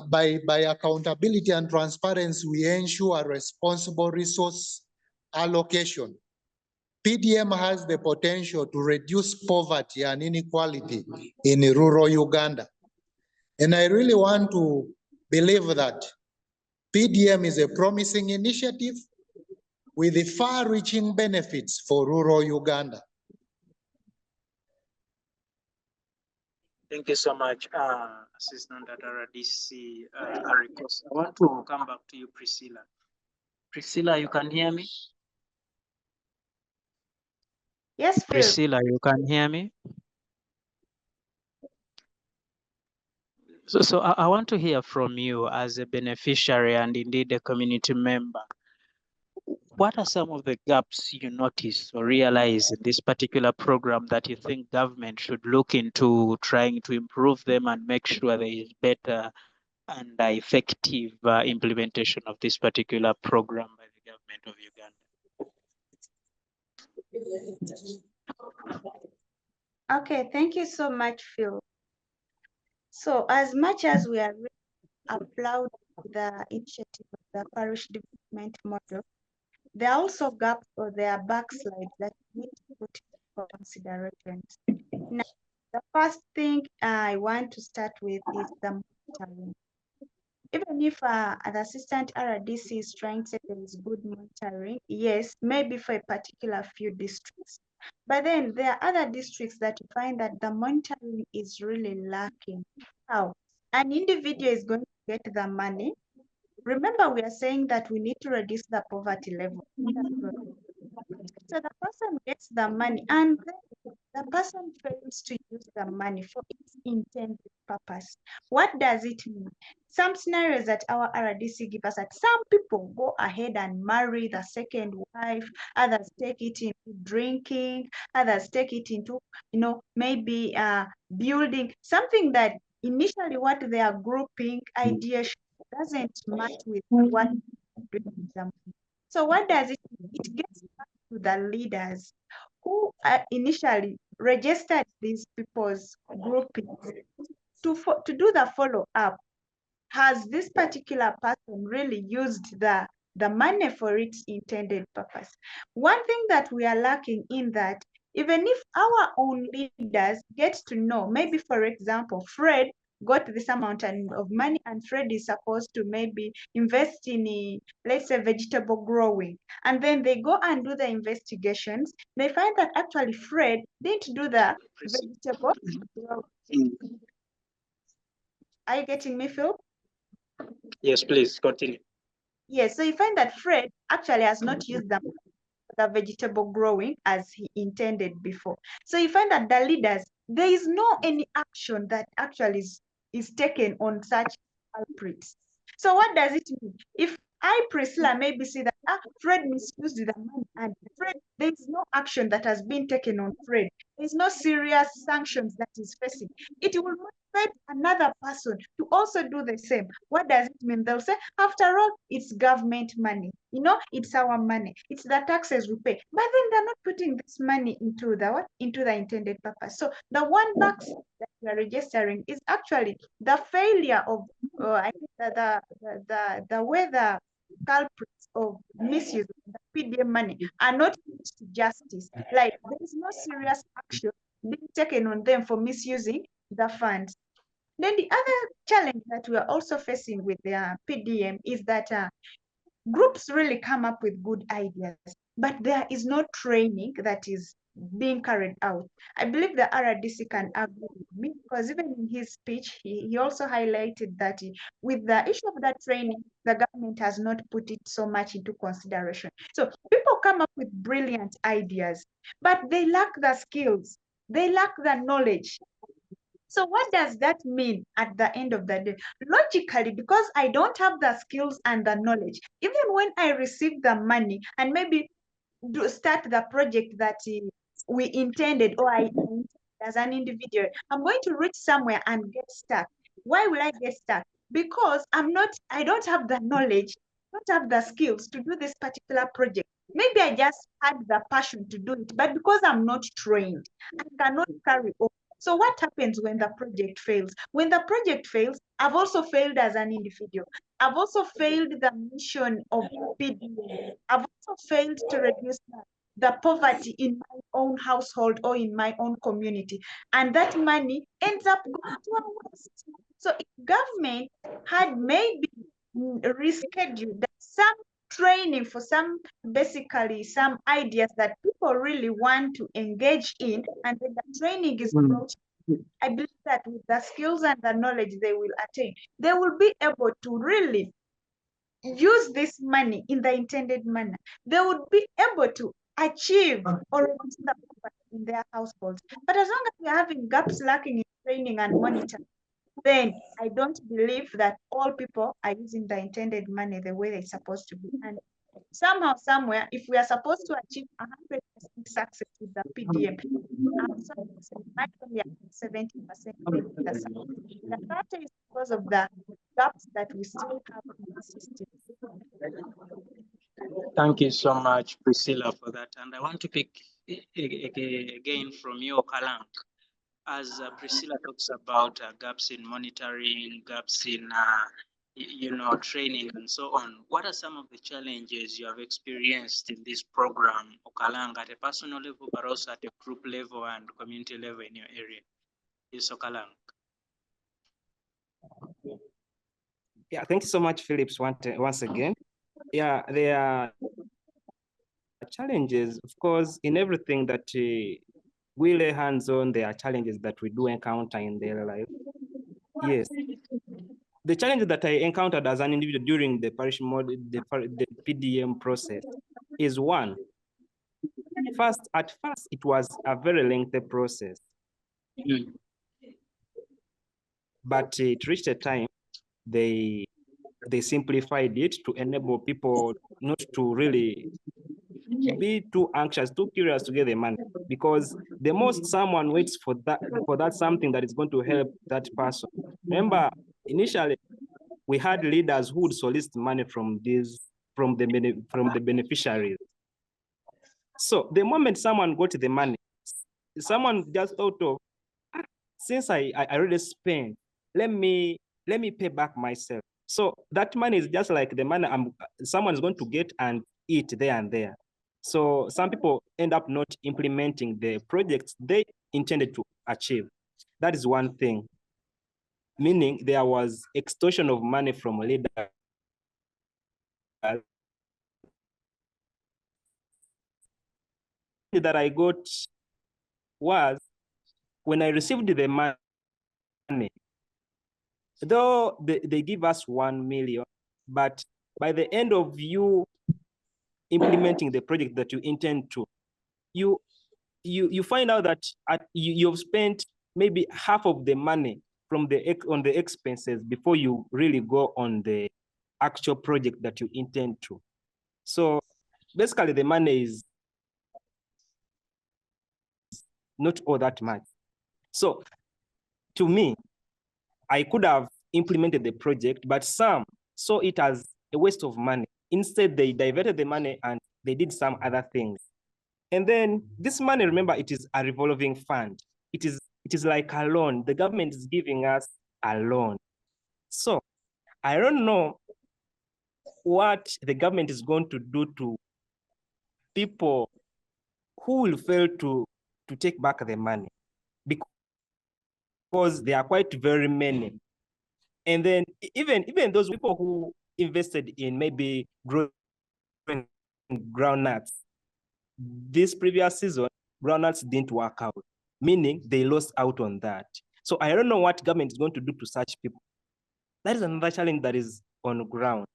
by accountability and transparency, we ensure responsible resource allocation. PDM has the potential to reduce poverty and inequality in rural Uganda. And I really want to believe that PDM is a promising initiative with far-reaching benefits for rural Uganda. Thank you so much, Assistant at RDC. I want to come back to you, Priscilla. Priscilla, you can hear me? Yes, Phil. Priscilla, you can hear me? So I want to hear from you as a beneficiary and indeed a community member. What are some of the gaps you notice or realize in this particular program that you think government should look into trying to improve them and make sure there is better and effective implementation of this particular program by the government of Uganda? Okay, thank you so much, Phil. So as much as we are applaud the initiative of the Parish Development Model, there are also gaps or there are backslides that need to put into consideration. Now, the first thing I want to start with is the monitoring. Even if the assistant RDC is trying to say there is good monitoring, yes, maybe for a particular few districts. But then there are other districts that you find that the monitoring is really lacking. How? An individual is going to get the money. Remember, we are saying that we need to reduce the poverty level. So the person gets the money and then the person fails to use the money for its intended purpose. What does it mean? Some scenarios that our RDC give us that some people go ahead and marry the second wife, others take it into drinking, others take it into, maybe building something that initially what they are grouping ideation doesn't match with what they're doing with them. So what does it mean? It gets back to the leaders who initially registered these people's groupings to do the follow-up. Has this particular person really used the money for its intended purpose? One thing that we are lacking in that, even if our own leaders get to know, maybe for example, Fred got this amount of money and Fred is supposed to maybe invest in, let's say, vegetable growing. And then they go and do the investigations. They find that actually Fred didn't do the vegetable growing. Are you getting me, Phil? Yes, please continue. Yes, so you find that Fred actually has not used the vegetable growing as he intended before. So you find that the leaders, there is no any action that actually is taken on such culprits. So what does it mean? If I, Priscilla, maybe see that Fred misused the money and Fred, there is no action that has been taken on Fred. There is no serious sanctions that is facing. It will not expect another person to also do the same. What does it mean? They'll say, after all, it's government money. It's our money. It's the taxes we pay. But then they're not putting this money into the what? Into the intended purpose. So the one box that we are registering is actually the failure of I think that the way the culprits of misuse of the PDM money are not put to justice. Like there is no serious action being taken on them for misusing the funds. Then the other challenge that we are also facing with the PDM is that groups really come up with good ideas, but there is no training that is being carried out. I believe the RDC can agree with me, because even in his speech, he also highlighted that with the issue of that training, the government has not put it so much into consideration. So people come up with brilliant ideas, but they lack the skills, they lack the knowledge. So what does that mean at the end of the day? Logically, because I don't have the skills and the knowledge, even when I receive the money and maybe start the project that we intended, or I intended as an individual, I'm going to reach somewhere and get stuck. Why will I get stuck? Because I don't have the knowledge, don't have the skills to do this particular project. Maybe I just had the passion to do it, but because I'm not trained, I cannot carry on. So what happens when the project fails? When the project fails, I've also failed as an individual. I've also failed the mission of PDM. I've also failed to reduce the poverty in my own household or in my own community. And that money ends up going to our waste. So if government had maybe rescheduled some training for basically some ideas that people really want to engage in, and then the training is brought, I believe that with the skills and the knowledge they will attain, they will be able to really use this money in the intended manner. They would be able to achieve or reduce the poverty in their households. But as long as we're having gaps lacking in training and monitoring, then I don't believe that all people are using the intended money the way they're supposed to be. And somehow, somewhere, if we are supposed to achieve 100% success with the PDM, might only have 70% with the success. The factor is because of the gaps that we still have in the system. Thank you so much, Priscilla, for that. And I want to pick again from you, Kalang. As Priscilla talks about gaps in monitoring, gaps in training and so on, what are some of the challenges you have experienced in this program, Okalang, at a personal level, but also at a group level and community level in your area? Yes, Okalang. Yeah, thank you so much, Phillips, once again. Yeah, there are challenges, of course, in everything that we lay hands on. There are challenges that we do encounter in daily life. Yes. The challenge that I encountered as an individual during the parish model, the PDM process is one. At first, it was a very lengthy process. But it reached a time they simplified it to enable people not to really be too anxious, too curious to get the money, because the most someone waits for that something that is going to help that person. Remember, initially we had leaders who would solicit money from the beneficiaries. So the moment someone got the money, someone just thought of, since I already spent, let me pay back myself. So that money is just like the money someone is going to get and eat there and there. So some people end up not implementing the projects they intended to achieve. That is one thing. Meaning there was extortion of money from leaders. That I got was when I received the money, though they give us 1 million, but by the end of you implementing the project that you intend to, you find out that you've spent maybe half of the money on the expenses before you really go on the actual project that you intend to. So basically the money is not all that much. So to me, I could have implemented the project, but some saw it as a waste of money. Instead, they diverted the money and they did some other things. And then this money, remember, it is a revolving fund. It is like a loan. The government is giving us a loan. So I don't know what the government is going to do to people who will fail to take back the money, because there are quite very many. And then even those people who invested in maybe growing groundnuts, this previous season, groundnuts didn't work out, meaning they lost out on that. So I don't know what government is going to do to such people. That is another challenge that is on ground.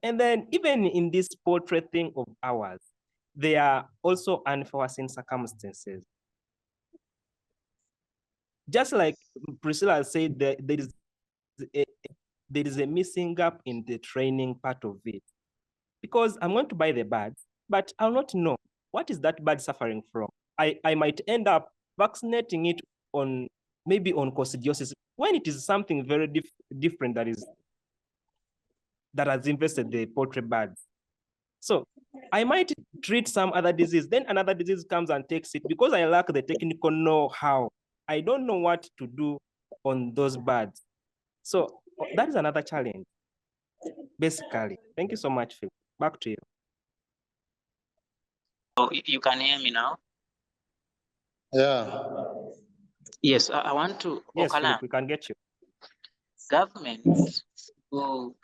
And then even in this portrait thing of ours, there are also unforeseen circumstances. Just like Priscilla said, there is a missing gap in the training part of it. Because I'm going to buy the birds, but I'll not know what is that bird suffering from. I might end up vaccinating it on maybe on coccidiosis when it is something very different that has infested the poultry birds. So I might treat some other disease, then another disease comes and takes it. Because I lack the technical know-how, I don't know what to do on those birds. So that is another challenge, basically. Thank you so much, Phil. Back to you. Oh, you can hear me now? Yeah. Yes, I want to. Yes, Okalan, Philip, we can get you. government, who,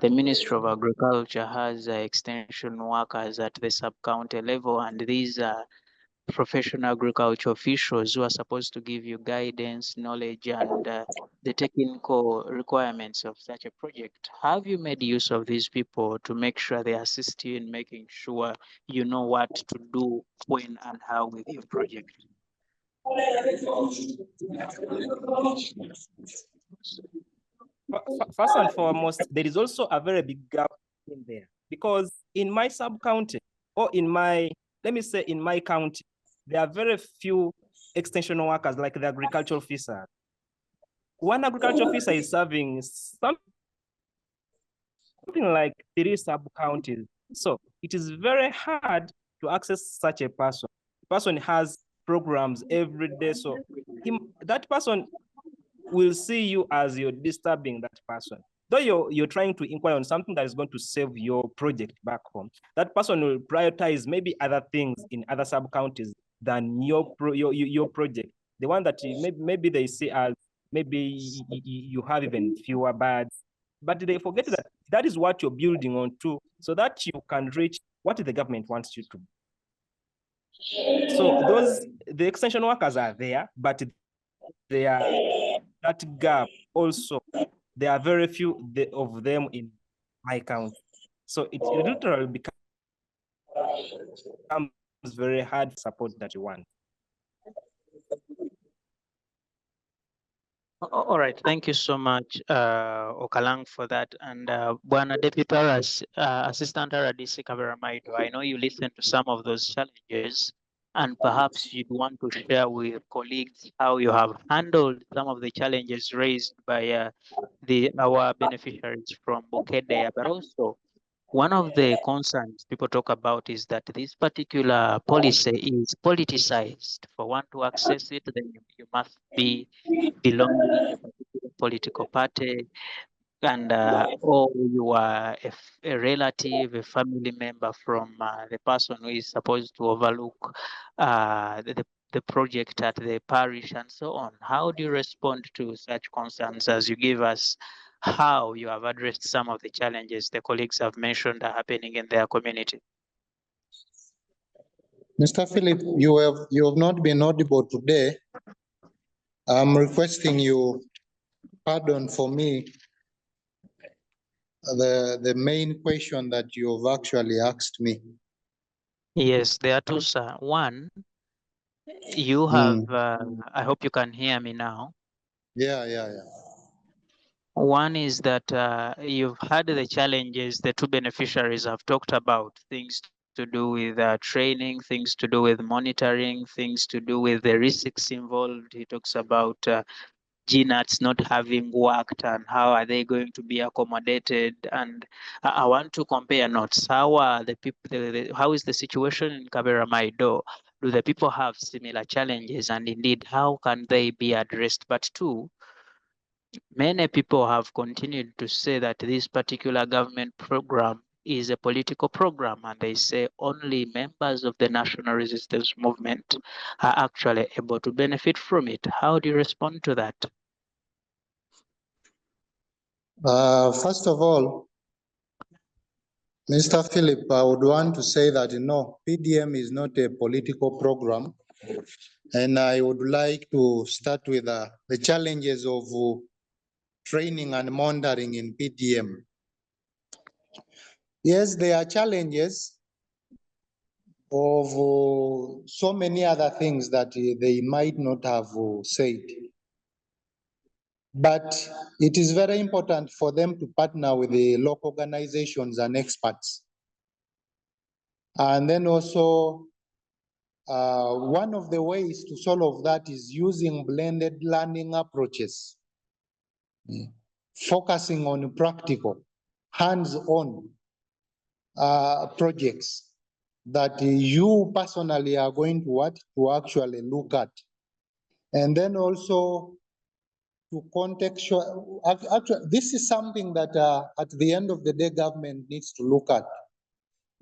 the Ministry of Agriculture has extension workers at the sub-county level, and these are professional agriculture officials who are supposed to give you guidance, knowledge, and the technical requirements of such a project. Have you made use of these people to make sure they assist you in making sure you know what to do, when, and how with your project? First and foremost, there is also a very big gap in there, because in my sub-county, or in my, let me say in my county, there are very few extension workers like the agricultural officer. One agricultural officer is serving something like 3 sub-counties. So it is very hard to access such a person. The person has programs every day. So that person will see you as you're disturbing that person. Though you're trying to inquire on something that is going to save your project back home, that person will prioritize maybe other things in other sub-counties than your project. The one that maybe they see as maybe you have even fewer birds, but they forget that that is what you're building on too, so that you can reach what the government wants you to do. So the extension workers are there, but they are that gap also. There are very few of them in my county. So it literally becomes very hard to support that you want. All right, thank you so much, Okalang, for that. And Bwana Deputy Assistant RDC Kaveramaido, I know you listened to some of those challenges, and perhaps you'd want to share with colleagues how you have handled some of the challenges raised by our beneficiaries from Bukedea, but also one of the concerns people talk about is that this particular policy is politicized. For one to access it, then you must be belonging to a particular political party, and or you are a relative, a family member from the person who is supposed to overlook the project at the parish and so on. How do you respond to such concerns as you give us how you have addressed some of the challenges the colleagues have mentioned are happening in their community? Mr. Philip, you have not been audible today. I'm requesting you pardon for me the main question that you've actually asked me. Yes, there are two, sir. One, you have, I hope you can hear me now. Yeah. One is that you've had the challenges the two beneficiaries have talked about, things to do with training, things to do with monitoring, things to do with the risks involved. He talks about GNATs not having worked, and how are they going to be accommodated? And I want to compare notes. How are the people? How is the situation in Kaberamaido? Do the people have similar challenges, and indeed, how can they be addressed? But two, many people have continued to say that this particular government program is a political program, and they say only members of the national resistance movement are actually able to benefit from it. How do you respond to that? First of all, Mr. Philip, I would want to say that, no, PDM is not a political program. And I would like to start with the challenges of training and monitoring in PDM. Yes, there are challenges of so many other things that they might not have said. But it is very important for them to partner with the local organizations and experts. And then also, one of the ways to solve that is using blended learning approaches, focusing on practical, hands-on projects that you personally are going to actually look at. And then also to contextual, actually, this is something that at the end of the day, government needs to look at.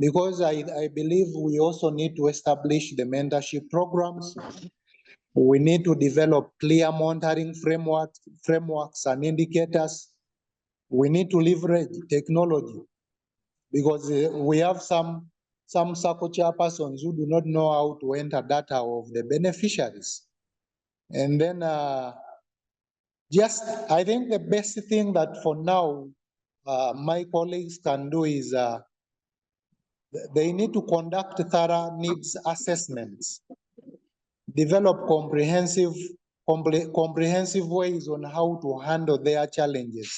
Because I believe we also need to establish the mentorship programs. We need to develop clear monitoring frameworks and indicators. We need to leverage technology, because we have some circle chairpersons who do not know how to enter data of the beneficiaries. And then I think the best thing that for now my colleagues can do is they need to conduct thorough needs assessments, develop comprehensive ways on how to handle their challenges.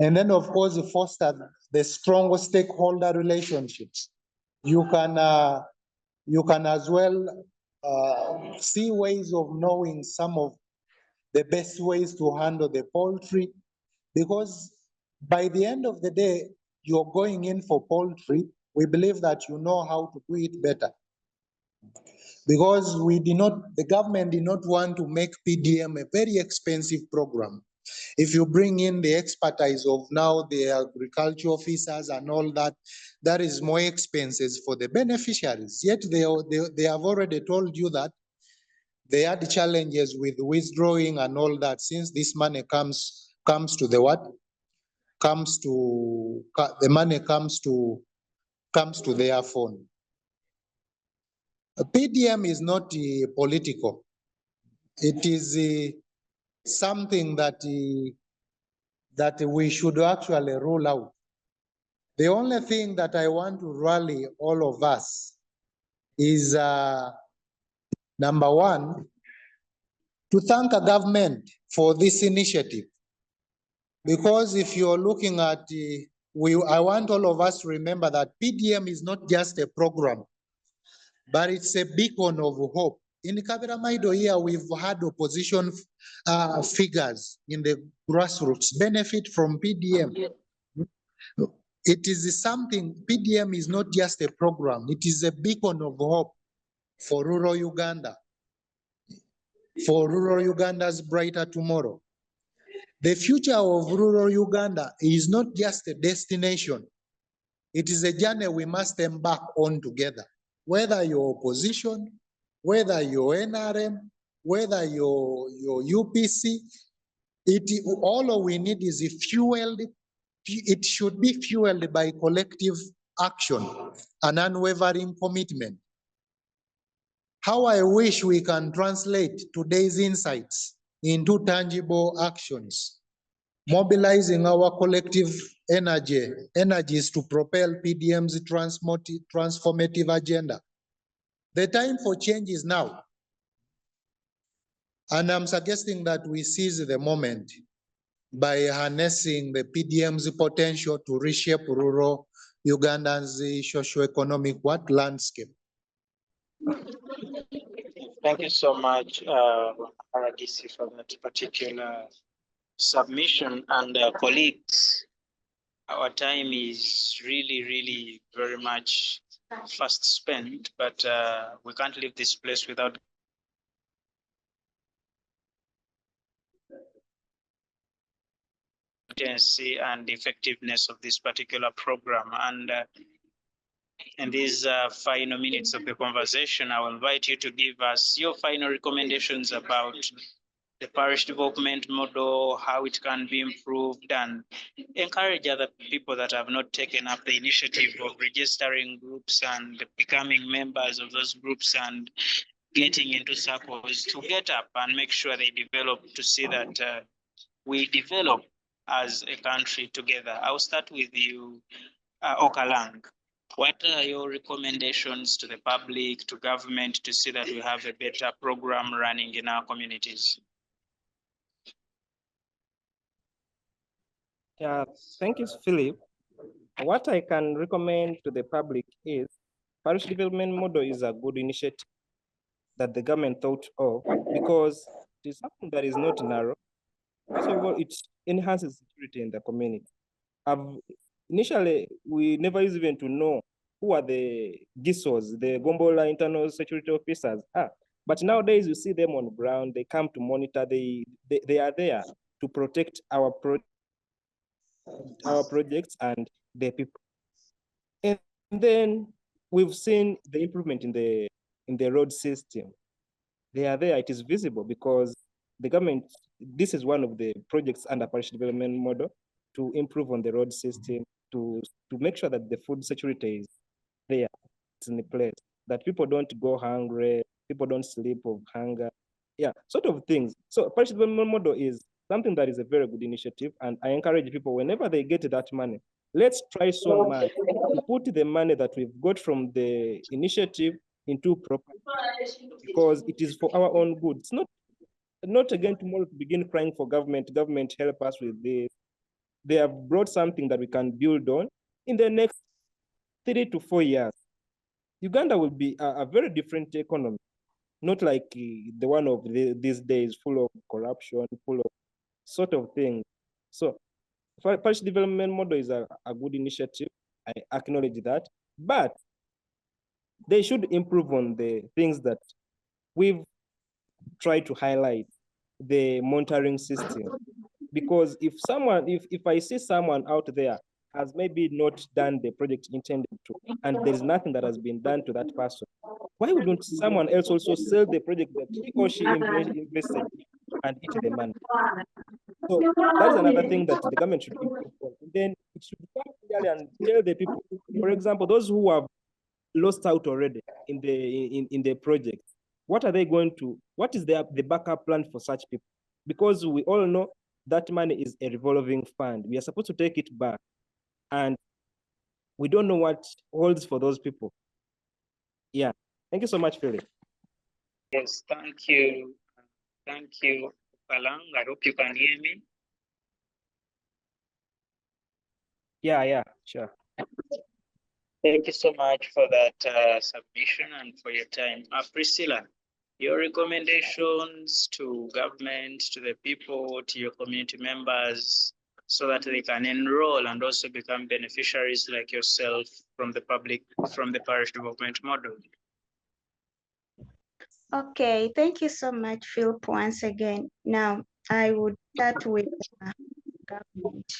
And then, of course, foster the strong stakeholder relationships. You can as well see ways of knowing some of the best ways to handle the poultry, because by the end of the day, you're going in for poultry. We believe that you know how to do it better, because the government did not want to make PDM a very expensive program. If you bring in the expertise of now the agriculture officers and all that, that is more expenses for the beneficiaries. Yet they have already told you that they had challenges with withdrawing and all that, since this money comes to the what? The money comes to their phone. PDM is not political. It is something that we should actually roll out. The only thing that I want to rally all of us is number one, to thank a government for this initiative. Because if you're looking at, I want all of us to remember that PDM is not just a program, but it's a beacon of hope. In Kaberamaido here, we've had opposition figures in the grassroots benefit from PDM. It is something, PDM is not just a program, it is a beacon of hope for rural Uganda, for rural Uganda's brighter tomorrow. The future of rural Uganda is not just a destination, it is a journey we must embark on together. Whether you're opposition, whether you're NRM, whether you're UPC, all we need is fueled. It should be fueled by collective action and unwavering commitment. How I wish we can translate today's insights into tangible actions, mobilizing our collective energies to propel PDM's transformative agenda. The time for change is now. And I'm suggesting that we seize the moment by harnessing the PDM's potential to reshape rural Uganda's socio-economic landscape. Thank you so much, RDC, for that particular submission. And colleagues, our time is really very much fast spent, but we can't leave this place without potency and effectiveness of this particular program. And in these final minutes of the conversation, I will invite you to give us your final recommendations about the parish development model, how it can be improved, and encourage other people that have not taken up the initiative of registering groups and becoming members of those groups and getting into circles to get up and make sure they develop, to see that we develop as a country together. I'll start with you, Okalang. What are your recommendations to the public, to government, to see that we have a better program running in our communities? Yeah, thank you, Philip. What I can recommend to the public is parish development model is a good initiative that the government thought of because it is something that is not narrow. First of all, it enhances security in the community. Initially, we never used even to know who are the GISOs, the Gombola internal security officers are. But nowadays, you see them on ground, they come to monitor, they are there to protect our projects and the people. And then we've seen the improvement in the road system. They are there, it is visible because the government, this is one of the projects under parish development model to improve on the road system, to make sure that the food security is there, it's in the place, that people don't go hungry, people don't sleep of hunger, yeah, sort of things. So parish development model is something that is a very good initiative, and I encourage people, whenever they get that money, let's try so much to put the money that we've got from the initiative into property, because it is for our own good. It's not again tomorrow to begin crying for government help us with this. They have brought something that we can build on. In the next 3 to 4 years, Uganda will be a very different economy, not like the one of these days, full of corruption, full of sort of things. So parish development model is a good initiative. I acknowledge that, but they should improve on the things that we've tried to highlight, the monitoring system. Because if I see someone out there has maybe not done the project intended to, and there's nothing that has been done to that person, why wouldn't someone else also sell the project that he or she invested and eat the money? So that's another thing that the government should improve on. And then it should come clearly and tell the people, for example, those who have lost out already in the project, what are they going to, what is the backup plan for such people? Because we all know that money is a revolving fund. We are supposed to take it back, and we don't know what holds for those people. Yeah, thank you so much, Philip. Yes, thank you. Thank you, Kalang. I hope you can hear me. Yeah, sure. Thank you so much for that submission and for your time. Priscilla, your recommendations to government, to the people, to your community members, so that they can enroll and also become beneficiaries like yourself from the parish development model. Okay, thank you so much, Philip, once again. Now, I would start with government.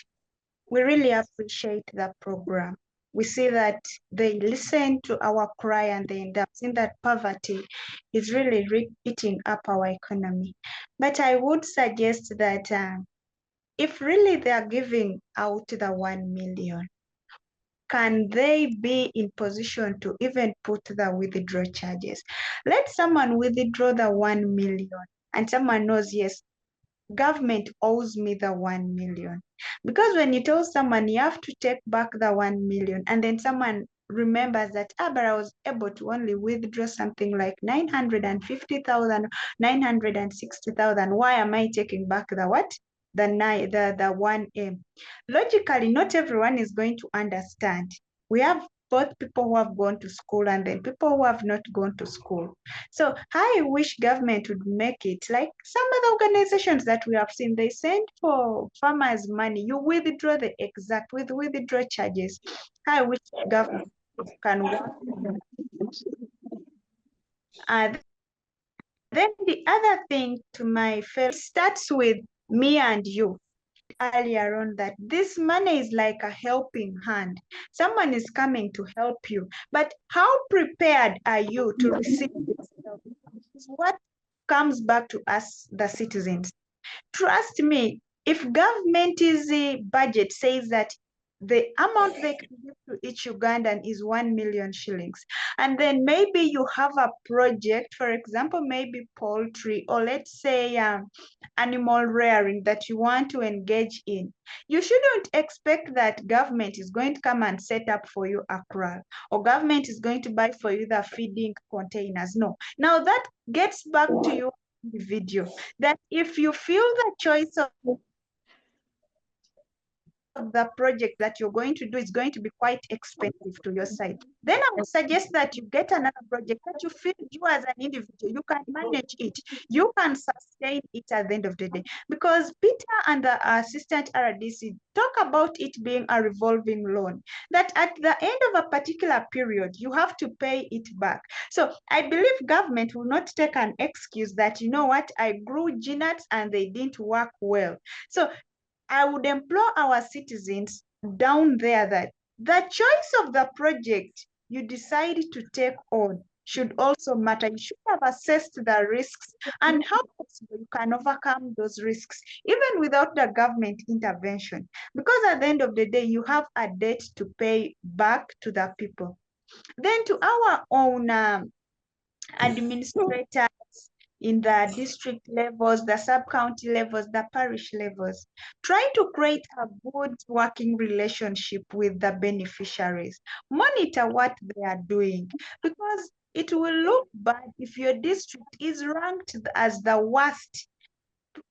We really appreciate the program. We see that they listen to our cry and they end up seeing that poverty is really eating up our economy. But I would suggest that if really they are giving out the 1 million, can they be in position to even put the withdrawal charges? Let someone withdraw the 1 million and someone knows, yes, government owes me the 1 million. Because when you tell someone you have to take back the 1 million and then someone remembers that, but I was able to only withdraw something like 950,000, 960,000. Why am I taking back the what? The 1M. Logically, not everyone is going to understand. We have both people who have gone to school and then people who have not gone to school. So I wish government would make it like some other organizations that we have seen. They send for farmers money. You withdraw the exact with withdraw charges. I wish government can work. Then the other thing to my fellow starts with me and you earlier on, that this money is like a helping hand. Someone is coming to help you, but how prepared are you to receive this help? What comes back to us, the citizens. Trust me, if government is a budget says that the amount they can give to each Ugandan is 1 million shillings, and then maybe you have a project, for example, maybe poultry, or let's say animal rearing that you want to engage in, you shouldn't expect that government is going to come and set up for you a corral, or government is going to buy for you the feeding containers. No. Now that gets back to you individual, that if you feel the choice of the project that you're going to do is going to be quite expensive to your side, then I would suggest that you get another project that you feel you as an individual, you can manage it, you can sustain it at the end of the day. Because Peter and the assistant RDC talk about it being a revolving loan, that at the end of a particular period, you have to pay it back. So I believe government will not take an excuse that, you know what, I grew GNATs and they didn't work well. So I would implore our citizens down there that the choice of the project you decide to take on should also matter. You should have assessed the risks and how possible you can overcome those risks, even without the government intervention. Because at the end of the day, you have a debt to pay back to the people. Then to our own administrators in the district levels, the sub-county levels, the parish levels, try to create a good working relationship with the beneficiaries. Monitor what they are doing, because it will look bad if your district is ranked as the worst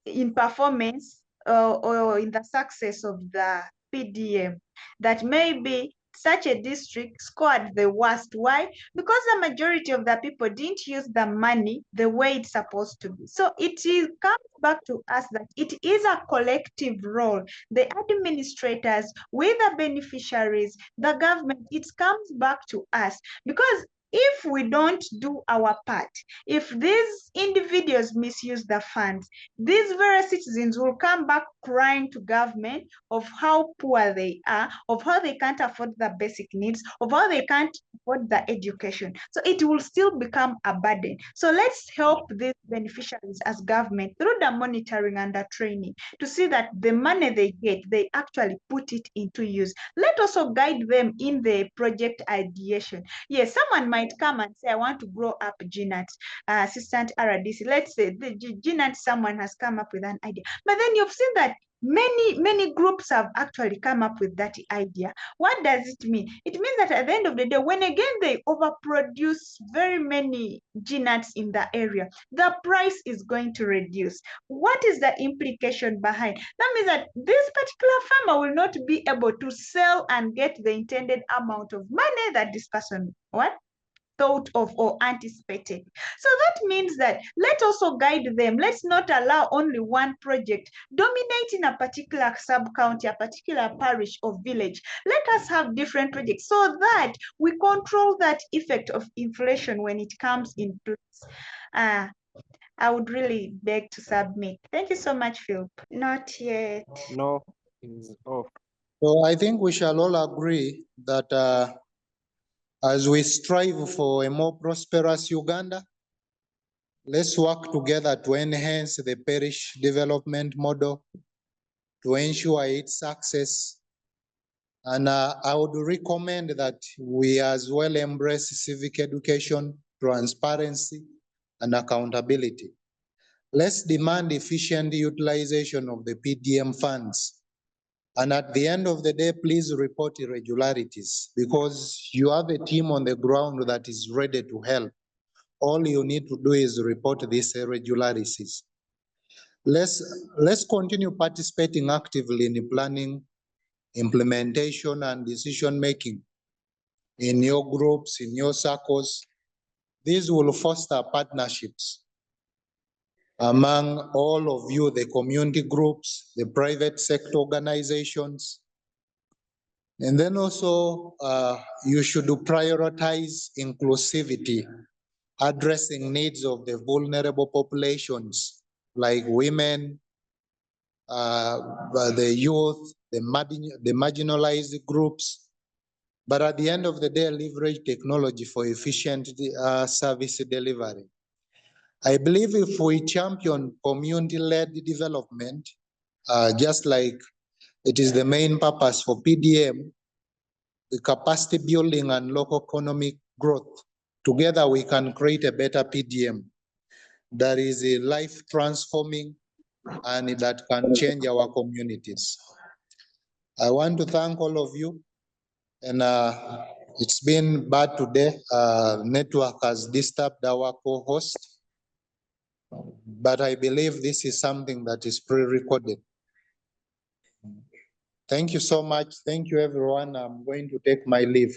in performance or in the success of the PDM, that maybe such a district scored the worst. Why? Because the majority of the people didn't use the money the way it's supposed to be. So it comes back to us that it is a collective role. The administrators with the beneficiaries, the government, it comes back to us. Because if we don't do our part, if these individuals misuse the funds, these very citizens will come back crying to government of how poor they are, of how they can't afford the basic needs, of how they can't afford the education. So it will still become a burden. So let's help these beneficiaries as government through the monitoring and the training to see that the money they get, they actually put it into use. Let also guide them in the project ideation. Yes, someone might come and say, I want to grow up GNAT, assistant RDC. Let's say the GNAT, someone has come up with an idea. But then you've seen that many groups have actually come up with that idea. What does it mean? It means that at the end of the day, when again they overproduce very many GNATs in the area, the price is going to reduce. What is the implication behind? That means that this particular farmer will not be able to sell and get the intended amount of money that this person thought of or anticipated. So that means that let's also guide them. Let's not allow only one project dominate in a particular sub-county, a particular parish or village. Let us have different projects so that we control that effect of inflation when it comes in place. I would really beg to submit. Thank you so much, Phil. Not yet. No, is off. So I think we shall all agree that as we strive for a more prosperous Uganda, let's work together to enhance the parish development model to ensure its success. And I would recommend that we as well embrace civic education, transparency, and accountability. Let's demand efficient utilization of the PDM funds. And at the end of the day, please report irregularities, because you have a team on the ground that is ready to help. All you need to do is report these irregularities. Let's continue participating actively in planning, implementation, and decision making. in your groups, in your circles. These will foster partnerships among all of you, the community groups, the private sector organizations. And then also, you should prioritize inclusivity, addressing needs of the vulnerable populations like women, the youth, the marginalized groups. But at the end of the day, leverage technology for efficient service delivery. I believe if we champion community-led development, just like it is the main purpose for PDM, the capacity building and local economic growth, together we can create a better PDM that is a life transforming and that can change our communities. I want to thank all of you, and it's been bad today. Network has disturbed our co-host, but I believe this is something that is pre-recorded. Thank you so much. Thank you, everyone. I'm going to take my leave.